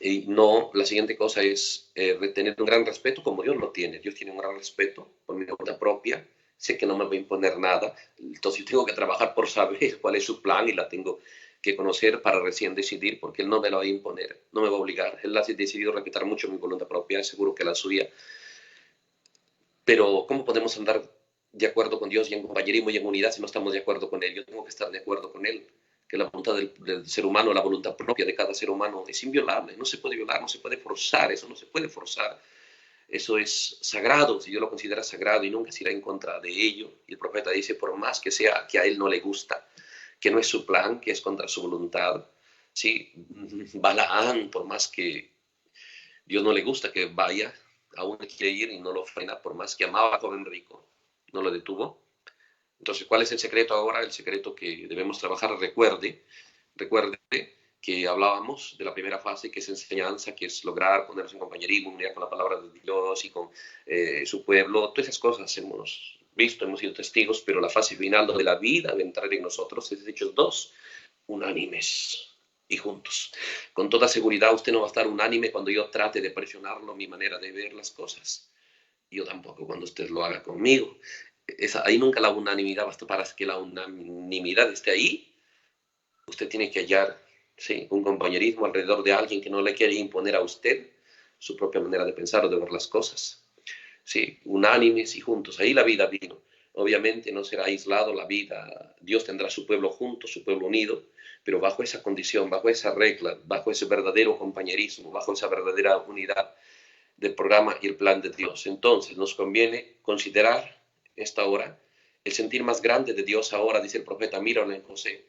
Y no, la siguiente cosa es tener un gran respeto como Dios lo tiene. Dios tiene un gran respeto por mi voluntad propia. Sé que no me va a imponer nada. Entonces yo tengo que trabajar por saber cuál es su plan y la tengo que conocer para recién decidir, porque Él no me lo va a imponer, no me va a obligar. Él ha decidido respetar mucho mi voluntad propia, seguro que la suya. Pero ¿cómo podemos andar de acuerdo con Dios y en compañerismo y en unidad si no estamos de acuerdo con Él? Yo tengo que estar de acuerdo con Él, que la voluntad del ser humano, la voluntad propia de cada ser humano es inviolable, no se puede violar, no se puede forzar, eso no se puede forzar. Eso es sagrado, si Dios lo considera sagrado y nunca se irá en contra de ello. Y el profeta dice, por más que sea que a Él no le gusta, que no es su plan, que es contra su voluntad, sí, Balaán, por más que Dios no le gusta que vaya, aún quiere ir y no lo frena, por más que amaba al joven rico, no lo detuvo. Entonces, ¿cuál es el secreto ahora? El secreto que debemos trabajar, recuerde que hablábamos de la primera fase, que es enseñanza, que es lograr ponerse en compañerismo, unidad con la palabra de Dios y con su pueblo. Todas esas cosas hemos visto, hemos sido testigos, pero la fase final donde la vida debe entrar en nosotros es Hechos 2, unánimes y juntos. Con toda seguridad usted no va a estar unánime cuando yo trate de presionarlo, mi manera de ver las cosas. Yo tampoco cuando usted lo haga conmigo. Ahí nunca la unanimidad basta para que la unanimidad esté ahí. Usted tiene que hallar, ¿sí?, un compañerismo alrededor de alguien que no le quiere imponer a usted su propia manera de pensar o de ver las cosas. Sí, unánimes y juntos. Ahí la vida vino. Obviamente no será aislado la vida. Dios tendrá su pueblo junto, su pueblo unido, pero bajo esa condición, bajo esa regla, bajo ese verdadero compañerismo, bajo esa verdadera unidad del programa y el plan de Dios. Entonces nos conviene considerar esta hora el sentir más grande de Dios ahora, dice el profeta, míralo en José.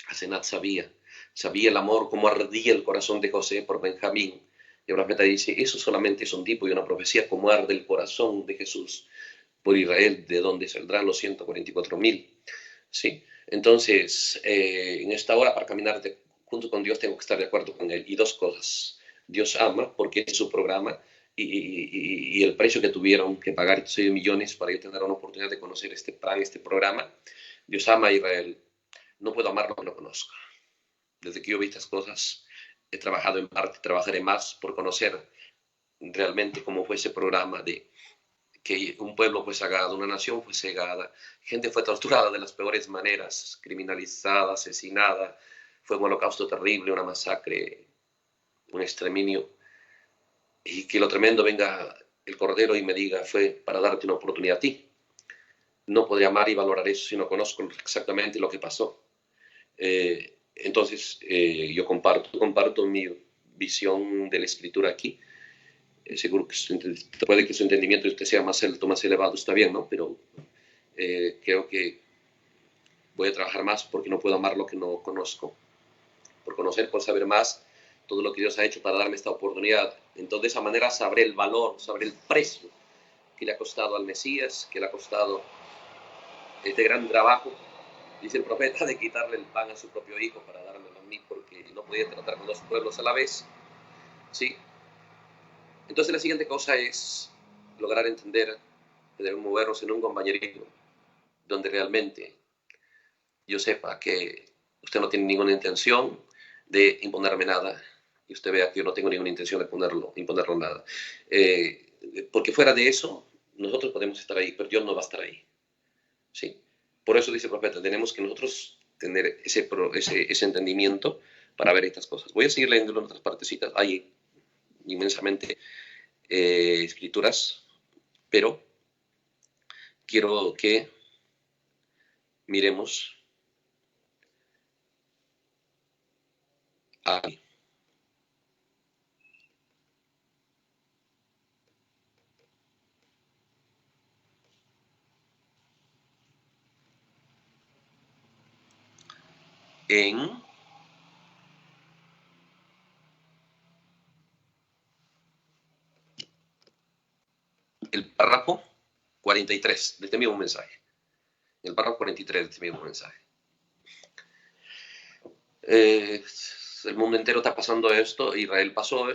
Asenat sabía el amor, como ardía el corazón de José por Benjamín. Y el profeta dice, eso solamente es un tipo y una profecía, como arde el corazón de Jesús por Israel, de donde saldrán los 144,000. ¿Sí? Entonces, en esta hora, para caminar junto con Dios, tengo que estar de acuerdo con Él. Y dos cosas. Dios ama, porque es su programa, y el precio que tuvieron que pagar 6 millones para yo tener una oportunidad de conocer este plan, este programa. Dios ama a Israel. No puedo amar lo que no conozco. Desde que yo vi estas cosas, he trabajado en parte, trabajaré más por conocer realmente cómo fue ese programa que un pueblo fue cegado, una nación fue cegada, gente fue torturada de las peores maneras, criminalizada, asesinada, fue un holocausto terrible, una masacre, un exterminio, y que lo tremendo venga el Cordero y me diga, fue para darte una oportunidad a ti. No podría amar y valorar eso si no conozco exactamente lo que pasó. Entonces, yo comparto mi visión de la Escritura aquí. Seguro que puede que su entendimiento sea más alto, más elevado, está bien, ¿no? Pero creo que voy a trabajar más porque no puedo amar lo que no conozco. Por conocer, por saber más todo lo que Dios ha hecho para darme esta oportunidad. Entonces, de esa manera sabré el valor, sabré el precio que le ha costado al Mesías, que le ha costado este gran trabajo, dice el profeta, de quitarle el pan a su propio hijo para dármelo a mí, porque no podía tratar con dos pueblos a la vez. ¿Sí? Entonces la siguiente cosa es lograr entender que debemos movernos en un compañerismo donde realmente yo sepa que usted no tiene ninguna intención de imponerme nada y usted vea que yo no tengo ninguna intención de imponerlo nada. Porque fuera de eso, nosotros podemos estar ahí, pero Dios no va a estar ahí. ¿Sí? Por eso dice el profeta, tenemos que nosotros tener ese entendimiento para ver estas cosas. Voy a seguir leyendo en otras partecitas. Hay inmensamente escrituras, pero quiero que miremos aquí. En el párrafo 43 de este mismo mensaje. En el párrafo 43 de este mismo mensaje. El mundo entero está pasando esto, Israel pasó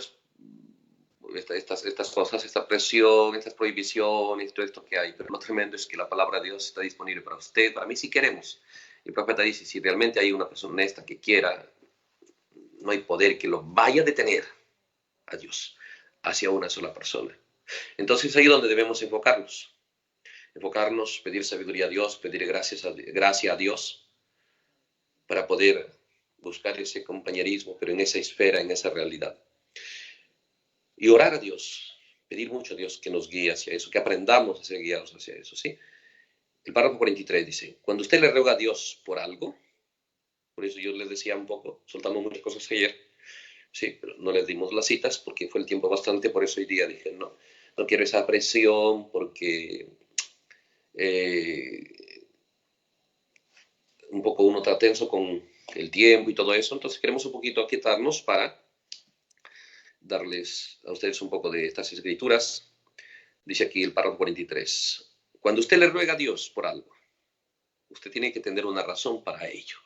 estas cosas, esta presión, estas prohibiciones, todo esto que hay. Pero lo tremendo es que la palabra de Dios está disponible para usted, para mí, si queremos. El profeta dice, si realmente hay una persona honesta que quiera, no hay poder que lo vaya a detener a Dios hacia una sola persona. Entonces ahí es donde debemos enfocarnos, pedir sabiduría a Dios, pedir gracia a Dios para poder buscar ese compañerismo, pero en esa esfera, en esa realidad. Y orar a Dios, pedir mucho a Dios que nos guíe hacia eso, que aprendamos a ser guiados hacia eso, ¿sí? El párrafo 43 dice, cuando usted le ruega a Dios por algo, por eso yo les decía un poco, soltamos muchas cosas ayer, sí, pero no les dimos las citas porque fue el tiempo bastante, por eso hoy día dije, no quiero esa presión porque un poco uno está tenso con el tiempo y todo eso, entonces queremos un poquito aquietarnos para darles a ustedes un poco de estas escrituras. Dice aquí el párrafo 43. Cuando usted le ruega a Dios por algo, usted tiene que tener una razón para ello.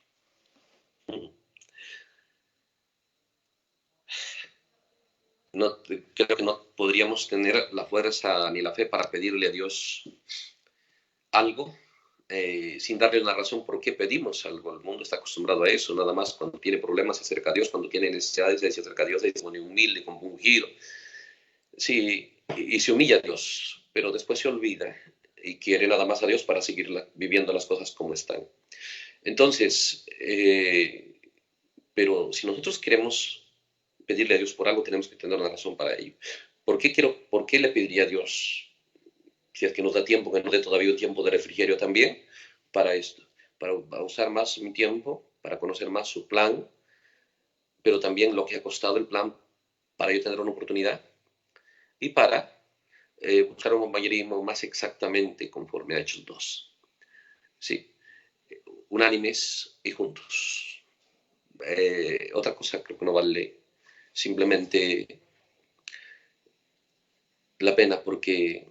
No, creo que no podríamos tener la fuerza ni la fe para pedirle a Dios algo sin darle una razón por qué pedimos algo. El mundo está acostumbrado a eso, nada más cuando tiene problemas se acerca a Dios, cuando tiene necesidades se acerca a Dios, se pone humilde, compungido. Sí, y se humilla a Dios, pero después se olvida y quiere nada más a Dios para seguir viviendo las cosas como están. Entonces, pero si nosotros queremos pedirle a Dios por algo, tenemos que tener una razón para ello. ¿Por qué le pediría a Dios? Si es que nos da tiempo, que nos dé todavía un tiempo de refrigerio también para esto, para usar más mi tiempo, para conocer más su plan, pero también lo que ha costado el plan para yo tener una oportunidad y para buscar un compañerismo más exactamente conforme a Hechos 2. Sí, unánimes y juntos. Otra cosa creo que no vale simplemente la pena porque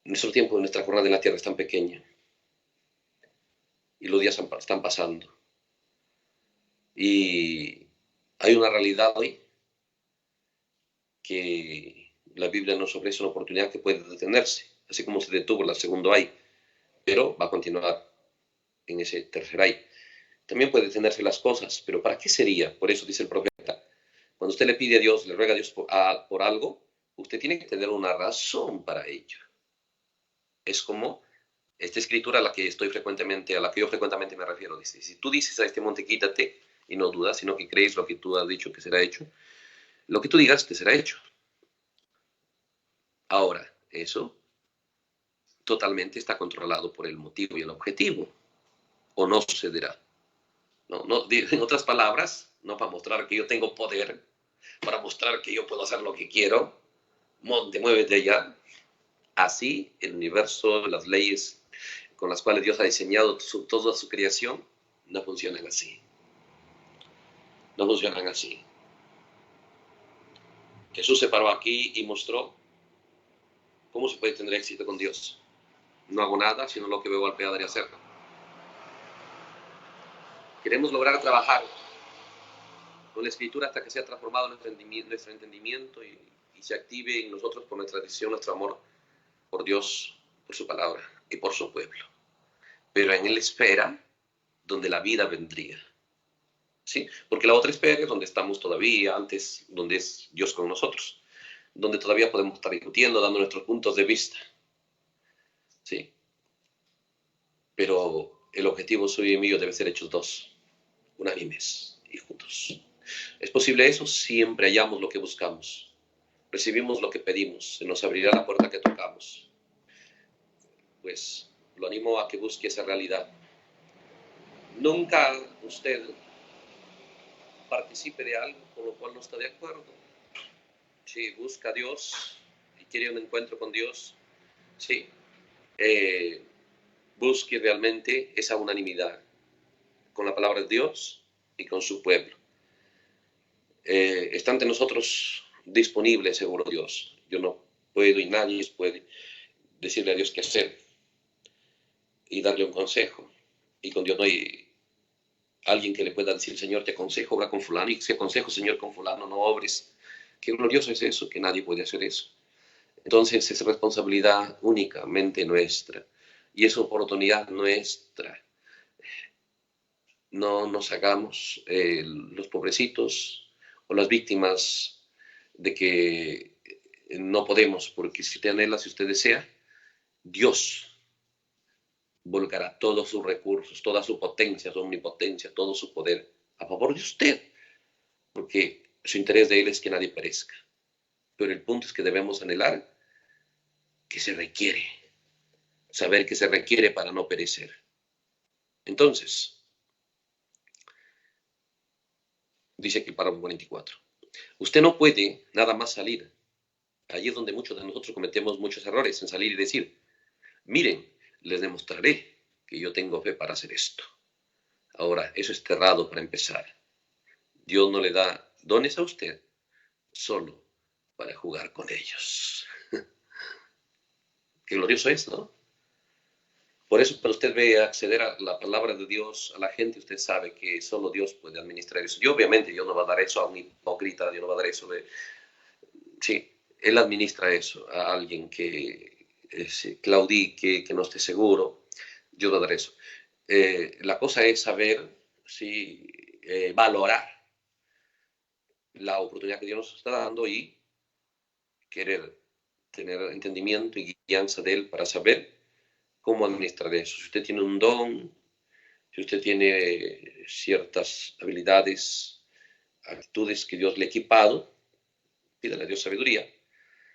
nuestro tiempo, nuestra jornada en la tierra es tan pequeña y los días están pasando. Y hay una realidad hoy que la Biblia nos ofrece una oportunidad que puede detenerse, así como se detuvo la segunda ay, pero va a continuar en ese tercer ay. También puede detenerse las cosas, pero ¿para qué sería? Por eso dice el profeta, cuando usted le pide a Dios, le ruega a Dios por algo, usted tiene que tener una razón para ello. Es como esta escritura a la que yo frecuentemente me refiero. Dice, si tú dices a este monte, quítate, y no dudas, sino que crees lo que tú has dicho que será hecho, lo que tú digas te será hecho. Ahora, eso totalmente está controlado por el motivo y el objetivo, o no sucederá. No, en otras palabras, no para mostrar que yo tengo poder, para mostrar que yo puedo hacer lo que quiero, monte, muévete allá. Así, el universo, las leyes con las cuales Dios ha diseñado toda su creación, no funcionan así. No funcionan así. Jesús se paró aquí y mostró cómo se puede tener éxito con Dios. No hago nada, sino lo que veo al Padre hacerlo. Queremos lograr trabajar con la Escritura hasta que sea transformado nuestro entendimiento y se active en nosotros por nuestra decisión, nuestro amor por Dios, por su palabra y por su pueblo. Pero en Él espera donde la vida vendría. ¿Sí? Porque la otra espera es donde estamos todavía, antes, donde es Dios con nosotros, donde todavía podemos estar discutiendo, dando nuestros puntos de vista. ¿Sí? Pero el objetivo suyo y mío debe ser hechos dos, unánimes y juntos. ¿Es posible eso? Siempre hallamos lo que buscamos. Recibimos lo que pedimos. Se nos abrirá la puerta que tocamos. Pues lo animo a que busque esa realidad. Nunca usted participe de algo con lo cual no está de acuerdo. Si busca a Dios y quiere un encuentro con Dios, sí, busque realmente esa unanimidad con la palabra de Dios y con su pueblo. Está ante nosotros disponible, seguro Dios. Yo no puedo y nadie puede decirle a Dios qué hacer y darle un consejo. Y con Dios no hay alguien que le pueda decir, Señor, te aconsejo, obra con fulano, y si aconsejo, Señor, con fulano, no obres. Qué glorioso es eso, que nadie puede hacer eso. Entonces es responsabilidad únicamente nuestra y es oportunidad nuestra. No nos hagamos los pobrecitos o las víctimas de que no podemos, porque si usted anhela, si usted desea, Dios volcará todos sus recursos, toda su potencia, su omnipotencia, todo su poder a favor de usted, porque su interés de Él es que nadie perezca. Pero el punto es que debemos anhelar que se requiere, saber que se requiere para no perecer. Entonces, dice aquí para 44, usted no puede nada más salir. Allí es donde muchos de nosotros cometemos muchos errores, en salir y decir, miren, les demostraré que yo tengo fe para hacer esto. Ahora, eso es errado para empezar. Dios no le da dones a usted solo para jugar con ellos. Qué glorioso es, ¿no? Por eso, cuando usted ve acceder a la palabra de Dios a la gente, usted sabe que solo Dios puede administrar eso. Y obviamente Dios no va a dar eso a un hipócrita, Dios no va a dar eso de... Sí, Él administra eso a alguien que claudique, que no esté seguro. Dios va a dar eso. La cosa es saber si valorar la oportunidad que Dios nos está dando y querer tener entendimiento y guianza de Él para saber cómo administrar eso. Si usted tiene un don, si usted tiene ciertas habilidades, actitudes que Dios le ha equipado, pídale a Dios sabiduría,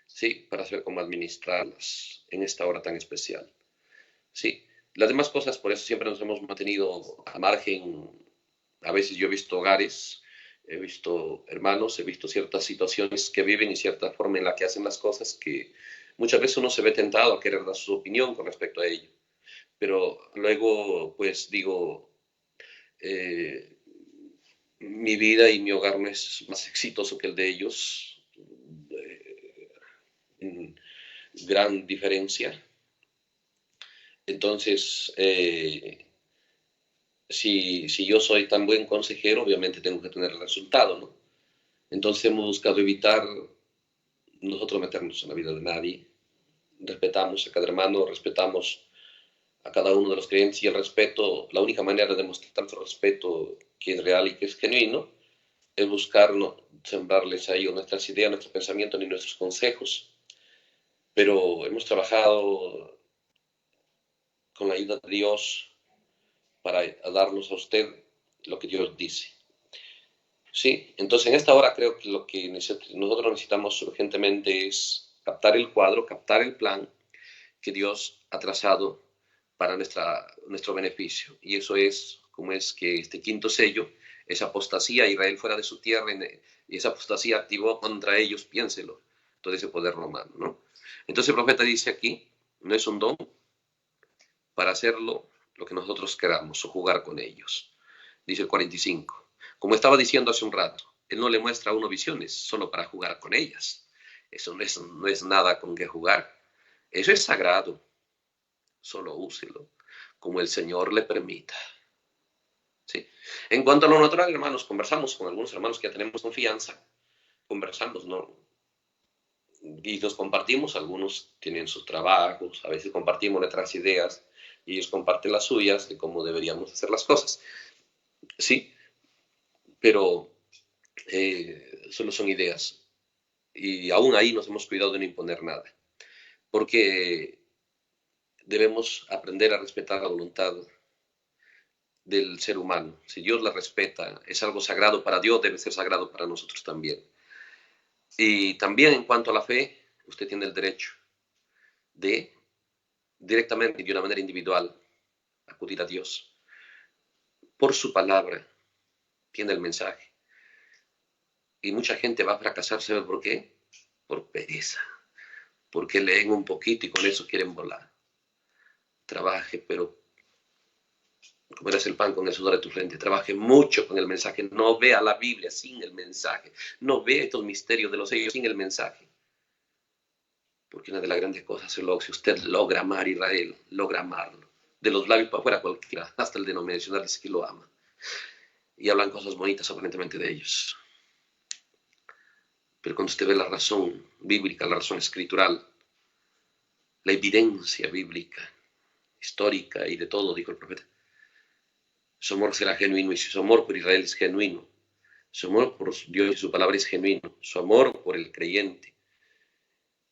sí, para saber cómo administrarlas en esta hora tan especial. Sí, las demás cosas, por eso siempre nos hemos mantenido a margen. A veces yo he visto hogares, he visto hermanos, he visto ciertas situaciones que viven y cierta forma en la que hacen las cosas que muchas veces uno se ve tentado a querer dar su opinión con respecto a ello. Pero luego, pues digo, mi vida y mi hogar no es más exitoso que el de ellos. Gran diferencia. Entonces, si yo soy tan buen consejero, obviamente tengo que tener el resultado, ¿no? Entonces hemos buscado evitar nosotros meternos en la vida de nadie. Respetamos a cada hermano, respetamos a cada uno de los creyentes y el respeto, la única manera de mostrar su respeto que es real y que es genuino, es buscar no sembrarles a ellos nuestras ideas, nuestros pensamientos ni nuestros consejos, pero hemos trabajado con la ayuda de Dios para darnos a usted lo que Dios dice. Sí, entonces en esta hora creo que lo que nosotros necesitamos urgentemente es captar el cuadro, captar el plan que Dios ha trazado para nuestro beneficio. Y eso es como es que este quinto sello, esa apostasía, Israel fuera de su tierra, y esa apostasía activó contra ellos, piénselo, todo ese poder romano, ¿no? Entonces el profeta dice aquí, no es un don para hacerlo lo que nosotros queramos o jugar con ellos. Dice el 45. Como estaba diciendo hace un rato, él no le muestra a uno visiones solo para jugar con ellas. Eso no es nada con que jugar. Eso es sagrado. Solo úselo como el Señor le permita. ¿Sí? En cuanto a lo natural, hermanos, conversamos con algunos hermanos que ya tenemos confianza. Conversamos, ¿no? Y nos compartimos, algunos tienen sus trabajos, a veces compartimos nuestras ideas y ellos comparten las suyas de cómo deberíamos hacer las cosas. Sí, pero solo son ideas. Y aún ahí nos hemos cuidado de no imponer nada. Porque debemos aprender a respetar la voluntad del ser humano. Si Dios la respeta, es algo sagrado para Dios, debe ser sagrado para nosotros también. Y también en cuanto a la fe, usted tiene el derecho de directamente, de una manera individual, acudir a Dios. Por su palabra, tiene el mensaje. Y mucha gente va a fracasar, ¿sabe por qué? Por pereza. Porque leen un poquito y con eso quieren volar. Trabaje, pero comerás el pan con el sudor de tu frente. Trabaje mucho con el mensaje. No vea la Biblia sin el mensaje. No vea estos misterios de los sellos sin el mensaje. Porque una de las grandes cosas es si usted logra amar a Israel, logra amarlo. De los labios para afuera cualquiera, hasta el denominacional dice que lo ama. Y hablan cosas bonitas aparentemente de ellos. Pero cuando usted ve la razón bíblica, la razón escritural, la evidencia bíblica, histórica y de todo, dijo el profeta, su amor será genuino. Y si su amor por Israel es genuino, su amor por Dios y su palabra es genuino, su amor por el creyente,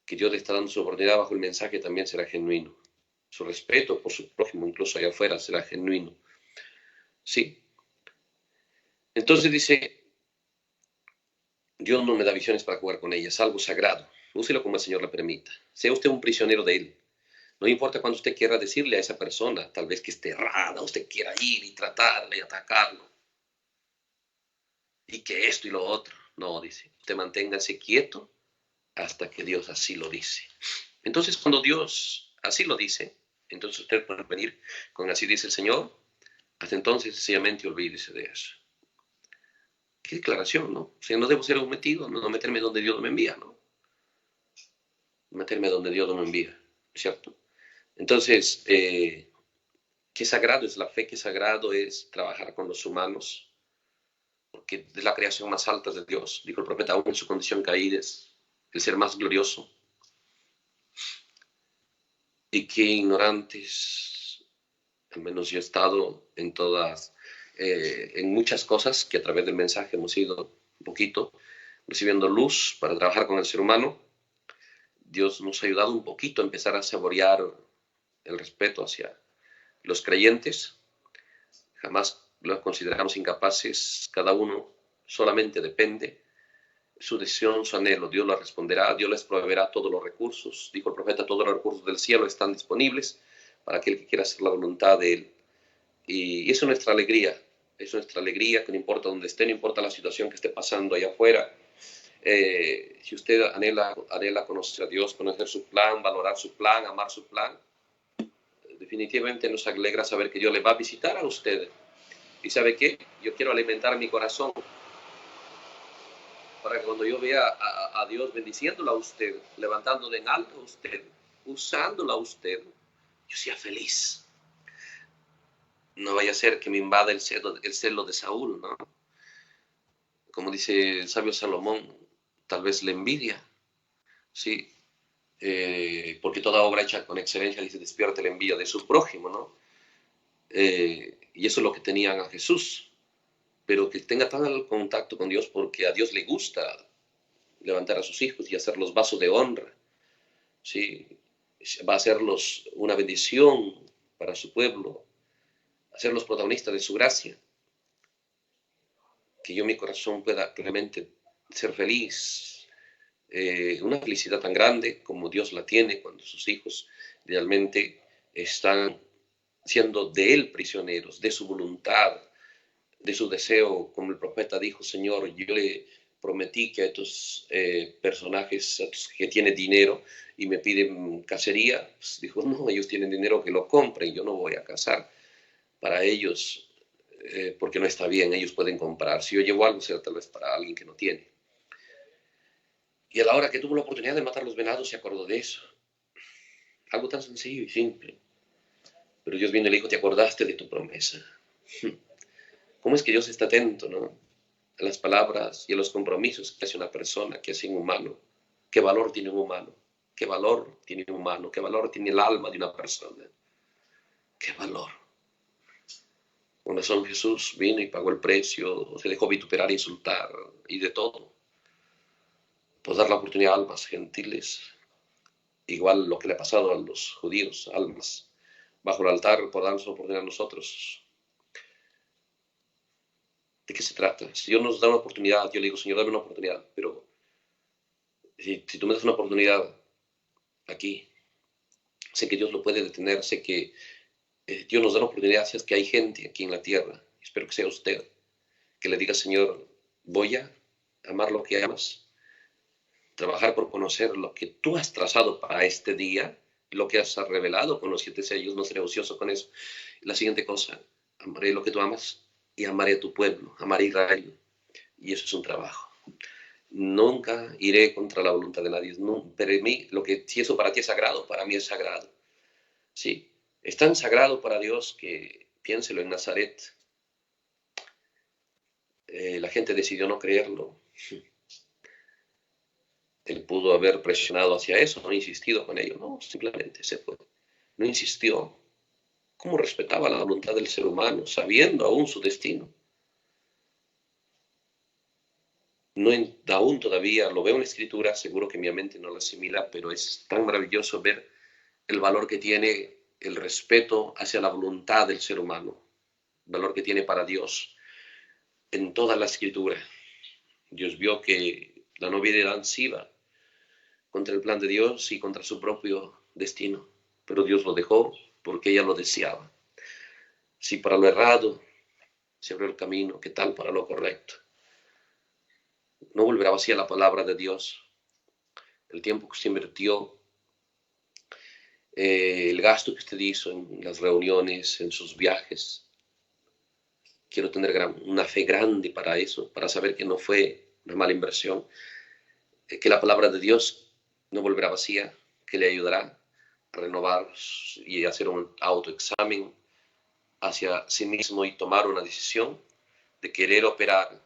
que Dios le está dando su oportunidad bajo el mensaje, también será genuino. Su respeto por su prójimo, incluso allá afuera, será genuino. Sí. Entonces dice, Dios no me da visiones para jugar con ellas, algo sagrado. Úselo como el Señor le permita. Sea usted un prisionero de Él. No importa cuando usted quiera decirle a esa persona, tal vez que esté errada, usted quiera ir y tratarle y atacarlo. Y que esto y lo otro. No, dice, usted manténgase quieto hasta que Dios así lo dice. Entonces, cuando Dios así lo dice, entonces usted puede venir con así dice el Señor, hasta entonces sencillamente olvídese de eso. Qué declaración, ¿no? O sea, no debo ser un metido, no meterme donde Dios no me envía, ¿no? Meterme donde Dios no me envía, ¿cierto? Entonces, qué sagrado es la fe, qué sagrado es trabajar con los humanos, porque es la creación más alta de Dios. Dijo el profeta, aún en su condición caída es el ser más glorioso. Y qué ignorantes, al menos yo he estado en todas, en muchas cosas que a través del mensaje hemos ido un poquito recibiendo luz para trabajar con el ser humano. Dios nos ha ayudado un poquito a empezar a saborear el respeto hacia los creyentes. Jamás los consideramos incapaces, cada uno solamente depende su decisión, su anhelo. Dios lo responderá, Dios les proveerá todos los recursos. Dijo el profeta, todos los recursos del cielo están disponibles para aquel que quiera hacer la voluntad de Él. Y eso es nuestra alegría, que no importa dónde esté, no importa la situación que esté pasando allá afuera. Si usted anhela conocer a Dios, conocer su plan, valorar su plan, amar su plan, definitivamente nos alegra saber que Dios le va a visitar a usted. ¿Y sabe qué? Yo quiero alimentar mi corazón para que cuando yo vea a Dios bendiciéndola a usted, levantándole en alto a usted, usándola a usted, yo sea feliz. No vaya a ser que me invada el celo de Saúl, ¿no? Como dice el sabio Salomón, tal vez la envidia, ¿sí? Porque toda obra hecha con excelencia, dice, despierta la envidia de su prójimo, ¿no? Y eso es lo que tenían a Jesús. pero que tenga tal contacto con Dios porque a Dios le gusta levantar a sus hijos y hacerlos vasos de honra. ¿Sí? Va a hacerlos una bendición para su pueblo, hacerlos protagonistas de su gracia. Que yo mi corazón pueda realmente ser feliz, una felicidad tan grande como Dios la tiene cuando sus hijos realmente están siendo de Él prisioneros, de su voluntad, de su deseo, como el profeta dijo, Señor, yo le prometí que a estos personajes a estos que tienen dinero y me piden cacería, pues dijo, no, ellos tienen dinero, que lo compren, yo no voy a cazar para ellos, porque no está bien, ellos pueden comprar. Si yo llevo algo, será tal vez para alguien que no tiene. Y a la hora que tuvo la oportunidad de matar los venados, se acordó de eso. Algo tan sencillo y simple. Pero Dios vino y le dijo, te acordaste de tu promesa. ¿Cómo es que Dios está atento, no? A las palabras y a los compromisos que hace una persona, que hace un humano? ¿Qué valor tiene un humano? ¿Qué valor tiene un humano? ¿Qué valor tiene el alma de una persona? ¿Qué valor? Con razón Jesús vino y pagó el precio, se dejó vituperar, insultar y de todo, por dar la oportunidad a almas gentiles, igual lo que le ha pasado a los judíos, almas bajo el altar, por darnos la oportunidad a nosotros. ¿De qué se trata? Si Dios nos da una oportunidad, yo le digo, Señor, dame una oportunidad, pero si tú me das una oportunidad aquí, sé que Dios lo puede detener, sé que Dios nos da la oportunidad, si es que hay gente aquí en la tierra, espero que sea usted, que le diga, Señor, voy a amar lo que amas, trabajar por conocer lo que tú has trazado para este día, lo que has revelado con los 7 sellos, no seré ocioso con eso. La siguiente cosa, amaré lo que tú amas y amaré a tu pueblo, amaré a Israel. Y eso es un trabajo. Nunca iré contra la voluntad de nadie. No, pero en mí, si eso para ti es sagrado, para mí es sagrado. Sí, es tan sagrado para Dios que piénselo en Nazaret. La gente decidió no creerlo. Él pudo haber presionado hacia eso, no insistido con ello, no, simplemente se fue. No insistió. ¿Cómo respetaba la voluntad del ser humano, sabiendo aún su destino? No, aún todavía lo veo en la escritura, seguro que mi mente no lo asimila, pero es tan maravilloso ver el valor que tiene el respeto hacia la voluntad del ser humano, el valor que tiene para Dios en toda la escritura. Dios vio que la novia de Adán se iba contra el plan de Dios y contra su propio destino, pero Dios lo dejó porque ella lo deseaba. Si para lo errado se abrió el camino, ¿qué tal para lo correcto? No volverá vacía la palabra de Dios. El tiempo que se invirtió, el gasto que usted hizo en las reuniones, en sus viajes. Quiero tener una fe grande para eso, para saber que no fue una mala inversión, que la palabra de Dios no volverá vacía, que le ayudará a renovar y hacer un autoexamen hacia sí mismo y tomar una decisión de querer operar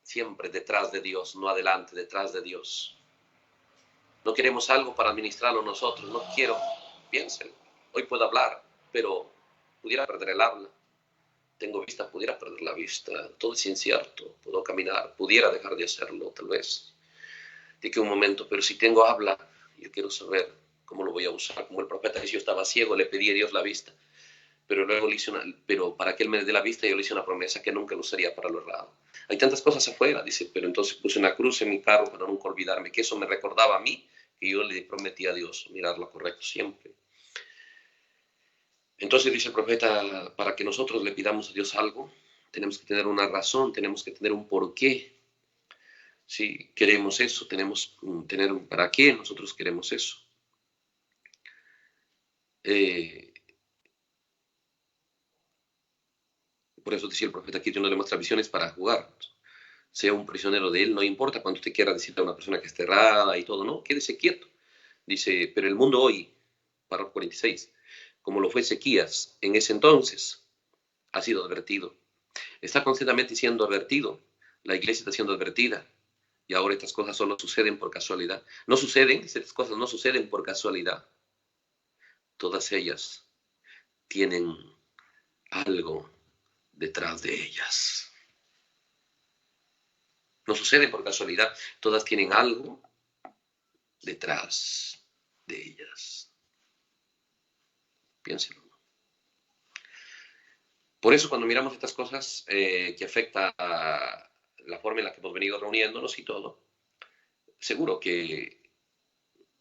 siempre detrás de Dios, no adelante, detrás de Dios. No queremos algo para administrarlo nosotros, no quiero, piénsenlo, hoy puedo hablar, pero pudiera perder el habla. Tengo vista, pudiera perder la vista, todo es incierto, puedo caminar, pudiera dejar de hacerlo, tal vez. De que un momento, pero si tengo habla, yo quiero saber cómo lo voy a usar. Como el profeta dice, yo estaba ciego, le pedí a Dios la vista, pero luego le hice pero para que él me dé la vista, yo le hice una promesa que nunca lo usaría para lo errado. Hay tantas cosas afuera, dice, pero entonces puse una cruz en mi carro para nunca olvidarme, que eso me recordaba a mí, que yo le prometí a Dios mirar lo correcto siempre. Entonces dice el profeta, para que nosotros le pidamos a Dios algo, tenemos que tener una razón, tenemos que tener un porqué. Si queremos eso, tenemos que tener un para qué nosotros queremos eso. Por eso decía el profeta aquí, Dios no le muestra visiones para jugar. Sea un prisionero de él, no importa cuánto te quiera decirle a una persona que esté errada y todo, no, quédese quieto. Dice, pero el mundo hoy, párrafo 46, como lo fue Ezequías en ese entonces, ha sido advertido. Está constantemente siendo advertido. La iglesia está siendo advertida. Y ahora estas cosas solo suceden por casualidad. No suceden, estas cosas no suceden por casualidad. Todas ellas tienen algo detrás de ellas. No suceden por casualidad, todas tienen algo detrás de ellas. Piénselo. Por eso cuando miramos estas cosas que afectan a la forma en la que hemos venido reuniéndonos y todo, seguro que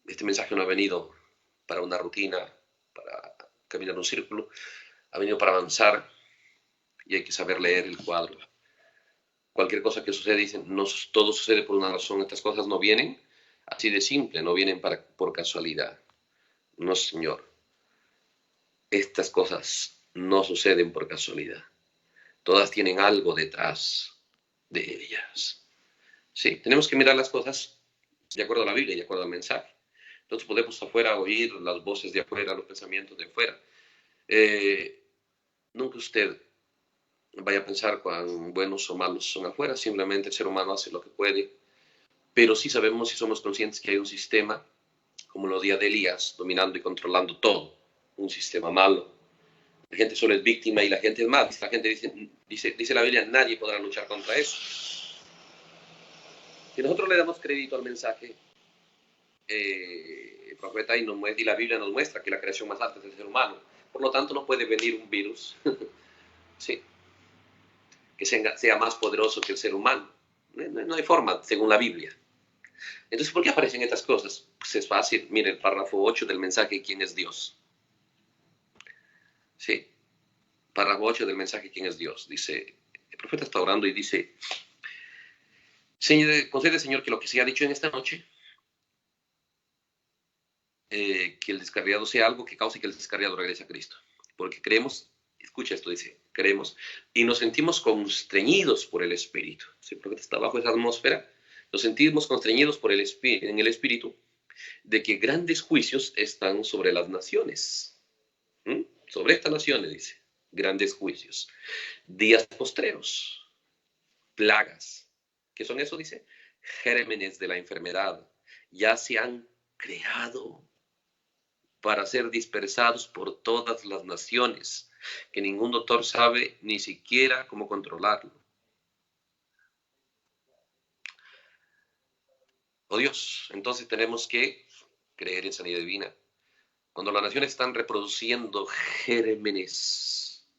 este mensaje no ha venido para una rutina, para caminar un círculo, ha venido para avanzar y hay que saber leer el cuadro. Cualquier cosa que sucede, dicen, no, todo sucede por una razón, estas cosas no vienen así de simple, no vienen por casualidad. No, señor. Estas cosas no suceden por casualidad. Todas tienen algo detrás de ellas. Sí, tenemos que mirar las cosas de acuerdo a la Biblia y de acuerdo al mensaje. Entonces podemos afuera oír las voces de afuera, los pensamientos de afuera. Nunca usted vaya a pensar cuán buenos o malos son afuera, simplemente el ser humano hace lo que puede, pero sí sabemos y somos conscientes que hay un sistema, como los días de Elías, dominando y controlando todo, un sistema malo. La gente solo es víctima y la gente es mala. La gente dice la Biblia, nadie podrá luchar contra eso. Si nosotros le damos crédito al mensaje, el profeta y la Biblia nos muestra que la creación más alta es el ser humano. Por lo tanto, no puede venir un virus sí, que sea más poderoso que el ser humano. No hay forma, según la Biblia. Entonces, ¿por qué aparecen estas cosas? Pues es fácil. Mire el párrafo 8 del mensaje, ¿quién es Dios? Sí, párrafo 8 del mensaje, ¿quién es Dios? Dice, el profeta está orando y dice, concede, Señor, que lo que se ha dicho en esta noche, que el descarriado sea algo que cause que el descarriado regrese a Cristo. Porque creemos, escucha esto, dice, creemos, y nos sentimos constreñidos por el Espíritu. Si el profeta está bajo esa atmósfera, nos sentimos constreñidos en el Espíritu de que grandes juicios están sobre las naciones. Sobre estas naciones, dice, grandes juicios. Días postreros, plagas. ¿Qué son eso? Dice, gérmenes de la enfermedad. Ya se han creado para ser dispersados por todas las naciones, que ningún doctor sabe ni siquiera cómo controlarlo. Oh Dios, entonces tenemos que creer en sanidad divina. Cuando las naciones están reproduciendo gérmenes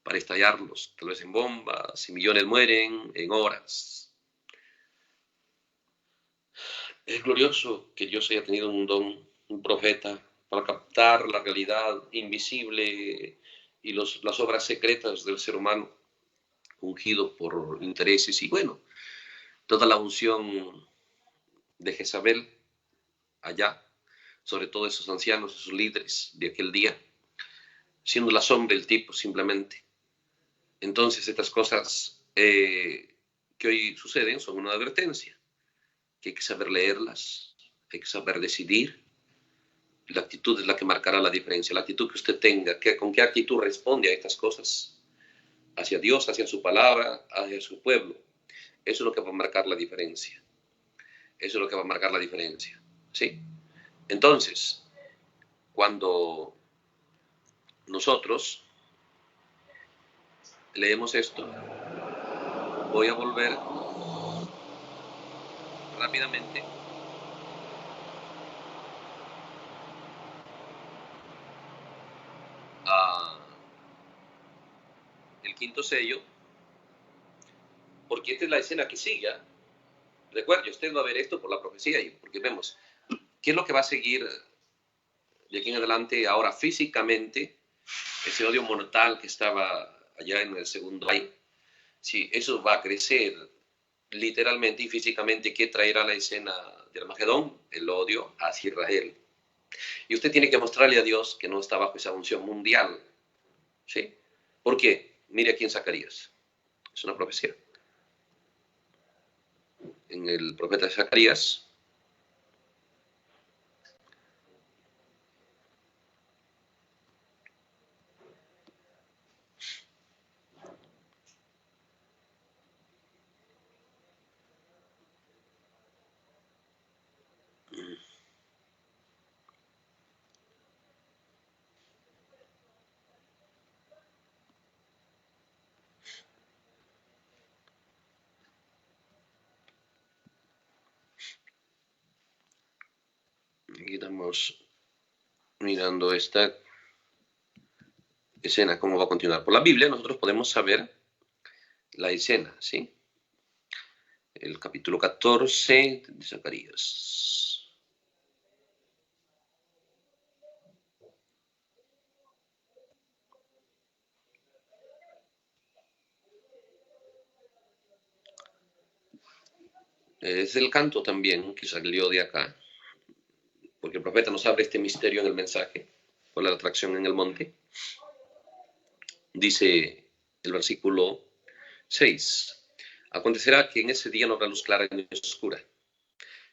para estallarlos, tal vez en bombas, y millones mueren en horas. Es glorioso que Dios haya tenido un don, un profeta, para captar la realidad invisible y las obras secretas del ser humano, ungido por intereses y bueno, toda la unción de Jezabel allá, sobre todo esos ancianos, esos líderes de aquel día, siendo la sombra del tipo simplemente. Entonces estas cosas que hoy suceden son una advertencia, que hay que saber leerlas, hay que saber decidir. La actitud es la que marcará la diferencia, la actitud que usted tenga, con qué actitud responde a estas cosas, hacia Dios, hacia su palabra, hacia su pueblo. Eso es lo que va a marcar la diferencia. Eso es lo que va a marcar la diferencia. ¿Sí? Entonces, cuando nosotros leemos esto, voy a volver rápidamente a el quinto sello, porque esta es la escena que sigue. Recuerde, usted va a ver esto por la profecía y porque vemos qué es lo que va a seguir de aquí en adelante ahora físicamente, ese odio mortal que estaba allá en el segundo año. Si eso va a crecer literalmente y físicamente, ¿qué traerá la escena del Armagedón? El odio hacia Israel. Y usted tiene que mostrarle a Dios que no está bajo esa unción mundial. ¿Sí? ¿Por qué? Mire aquí en Zacarías. Es una profecía. En el profeta Zacarías, Estamos mirando esta escena, cómo va a continuar. Por la Biblia nosotros podemos saber la escena, ¿sí? El capítulo 14 de Zacarías. Es el canto también que salió de acá, porque el profeta nos abre este misterio en el mensaje, por la atracción en el monte. Dice el versículo 6. Acontecerá que en ese día no habrá luz clara ni oscura.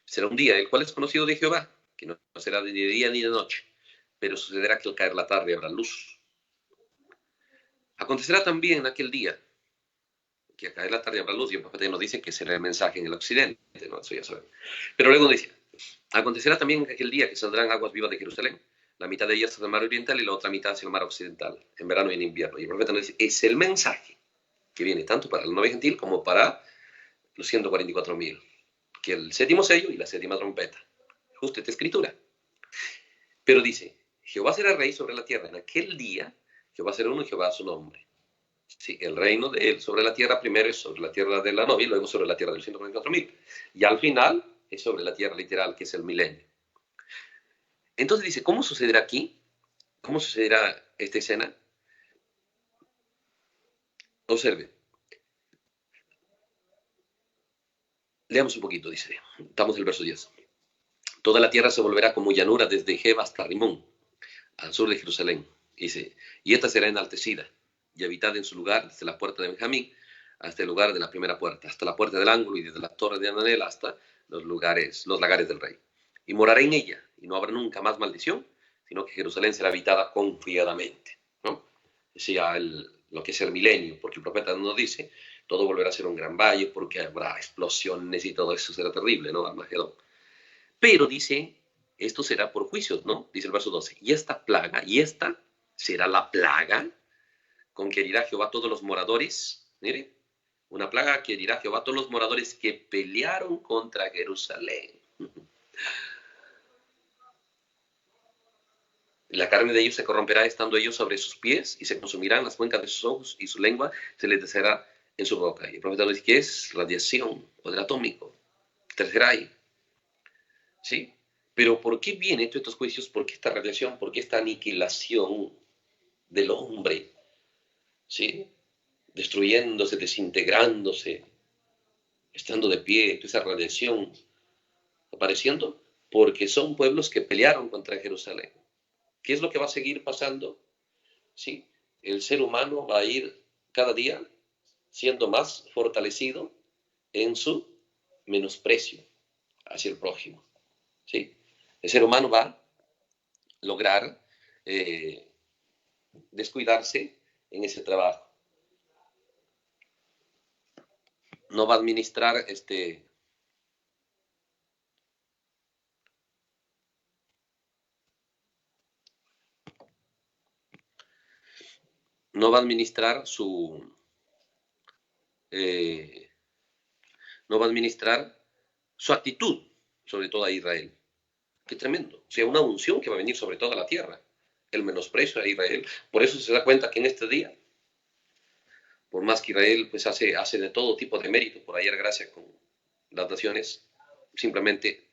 Será un día el cual es conocido de Jehová, que no será ni de día ni de noche, pero sucederá que al caer la tarde habrá luz. Acontecerá también en aquel día que al caer la tarde habrá luz, y el profeta nos dice que será el mensaje en el occidente, ¿no? Eso ya sabemos. Pero luego dice, acontecerá también en aquel día que saldrán aguas vivas de Jerusalén, la mitad de ellas hacia el mar oriental y la otra mitad hacia el mar occidental, en verano y en invierno. Y el profeta nos dice, es el mensaje que viene tanto para el novio gentil como para los 144.000, que el séptimo sello y la séptima trompeta. Justo esta escritura. Pero dice, Jehová será rey sobre la tierra. En aquel día, Jehová será uno y Jehová su nombre. Sí, el reino de él sobre la tierra primero es sobre la tierra de la novia y luego sobre la tierra de los 144.000. Y al final es sobre la tierra literal, que es el milenio. Entonces dice, ¿cómo sucederá aquí? ¿Cómo sucederá esta escena? Observe. Leamos un poquito, dice. Estamos en el verso 10. Toda la tierra se volverá como llanura desde Jeba hasta Rimón, al sur de Jerusalén. Dice, y esta será enaltecida y habitada en su lugar desde la puerta de Benjamín hasta el lugar de la primera puerta, hasta la puerta del ángulo y desde la torre de Ananel hasta los lagares del rey. Y morará en ella, y no habrá nunca más maldición, sino que Jerusalén será habitada confiadamente, ¿no? Decía lo que es el milenio, porque el profeta nos dice, todo volverá a ser un gran valle, porque habrá explosiones y todo eso será terrible, ¿no? Armagedón. Pero dice, esto será por juicios, ¿no? Dice el verso 12, y esta será la plaga con que herirá Jehová a todos los moradores, mire, una plaga que herirá Jehová a todos los moradores que pelearon contra Jerusalén. La carne de ellos se corromperá estando ellos sobre sus pies y se consumirán las cuencas de sus ojos y su lengua se les deshará en su boca. Y el profeta nos dice que es radiación, poder atómico, tercer rayo. ¿Sí? Pero ¿por qué vienen todos estos juicios? ¿Por qué esta radiación? ¿Por qué esta aniquilación del hombre? ¿Sí? Destruyéndose, desintegrándose, estando de pie, toda esa radiación apareciendo, porque son pueblos que pelearon contra Jerusalén. ¿Qué es lo que va a seguir pasando? ¿Sí? El ser humano va a ir cada día siendo más fortalecido en su menosprecio hacia el prójimo. ¿Sí? El ser humano va a lograr descuidarse en ese trabajo. No va a administrar no va a administrar no va a administrar su actitud sobre toda Israel. Qué tremendo. O sea, una unción que va a venir sobre toda la tierra. El menosprecio a Israel. Por eso se da cuenta que en este día, por más que Israel pues hace de todo tipo de mérito por hallar gracia con las naciones, simplemente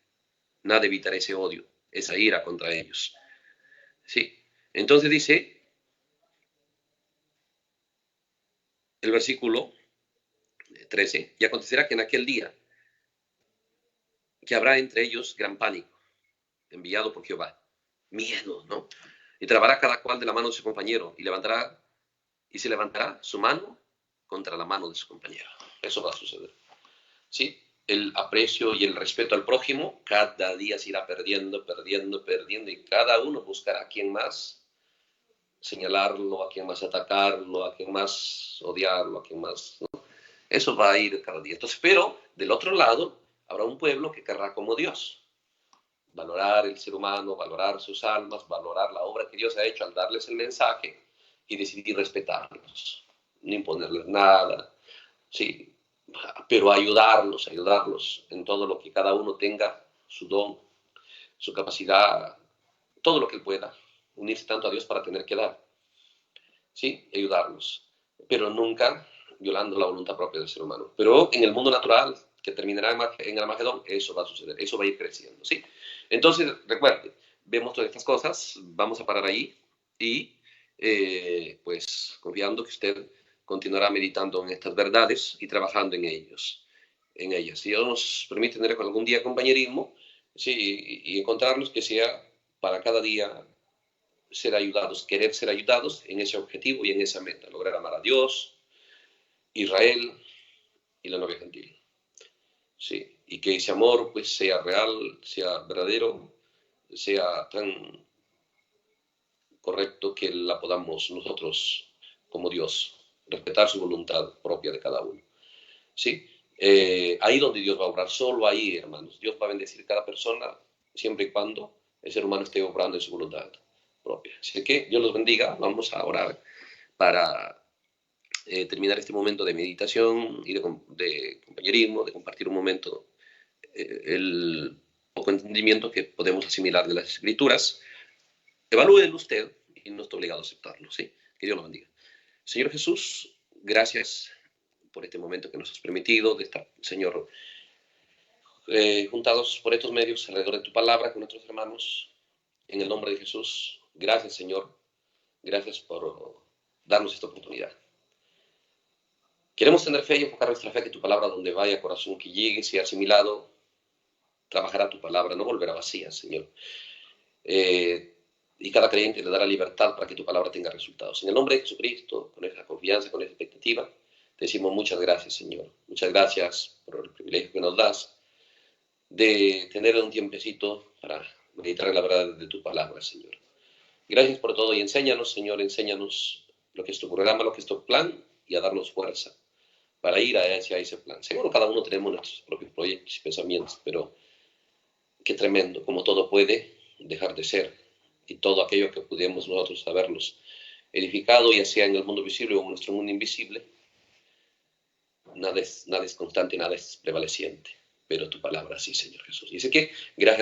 nada evitará ese odio, esa ira contra ellos. ¿Sí? Entonces dice el versículo 13, y acontecerá que en aquel día que habrá entre ellos gran pánico, enviado por Jehová, miedo, ¿no? Y trabará cada cual de la mano de su compañero y se levantará su mano contra la mano de su compañero. Eso va a suceder. ¿Sí? El aprecio y el respeto al prójimo cada día se irá perdiendo, y cada uno buscará a quien más señalarlo, a quien más atacarlo, a quien más odiarlo, a quien más, ¿no? Eso va a ir cada día. Entonces, pero del otro lado habrá un pueblo que querrá como Dios valorar el ser humano, valorar sus almas, valorar la obra que Dios ha hecho al darles el mensaje y decidir respetarlos, no imponerles nada, sí, pero ayudarlos en todo lo que cada uno tenga su don, su capacidad, todo lo que él pueda, unirse tanto a Dios para tener que dar, ¿sí? Ayudarnos, pero nunca violando la voluntad propia del ser humano. Pero en el mundo natural, que terminará en Armagedón, eso va a suceder, eso va a ir creciendo, ¿sí? Entonces, recuerde, vemos todas estas cosas, vamos a parar ahí y pues confiando que usted continuará meditando en estas verdades y trabajando en ellas. Si Dios nos permite tener algún día compañerismo, sí, y encontrarnos, que sea para cada día ser ayudados, querer ser ayudados en ese objetivo y en esa meta, lograr amar a Dios, Israel y la novia gentil. Sí, y que ese amor pues sea real, sea verdadero, sea tan correcto que la podamos nosotros, como Dios, respetar su voluntad propia de cada uno. ¿Sí? Ahí donde Dios va a obrar, solo ahí, hermanos. Dios va a bendecir a cada persona siempre y cuando el ser humano esté obrando en su voluntad propia. Así que Dios los bendiga. Vamos a orar para terminar este momento de meditación y de compañerismo, de compartir un momento el poco entendimiento que podemos asimilar de las Escrituras. Evalúenlo usted y no está obligado a aceptarlo, ¿sí? Que Dios lo bendiga. Señor Jesús, gracias por este momento que nos has permitido de estar, Señor, juntados por estos medios alrededor de tu palabra con nuestros hermanos. En el nombre de Jesús, gracias, Señor. Gracias por darnos esta oportunidad. Queremos tener fe y enfocar nuestra fe, que tu palabra, donde vaya, corazón que llegue, sea asimilado, trabajará tu palabra, no volverá vacía, Señor. Y cada creyente le dará libertad para que tu palabra tenga resultados. En el nombre de Jesucristo, con esa confianza, con esa expectativa, te decimos muchas gracias, Señor. Muchas gracias por el privilegio que nos das de tener un tiempecito para meditar en la verdad de tu palabra, Señor. Gracias por todo y enséñanos, Señor, enséñanos lo que es tu programa, lo que es tu plan, y a darnos fuerza para ir hacia ese plan. Seguro cada uno tenemos nuestros propios proyectos y pensamientos, pero qué tremendo, como todo puede dejar de ser, y todo aquello que pudimos nosotros habernos edificado, ya sea en el mundo visible o en nuestro mundo invisible, nada es constante, nada es prevaleciente, pero tu palabra sí, Señor Jesús. Y así que gracias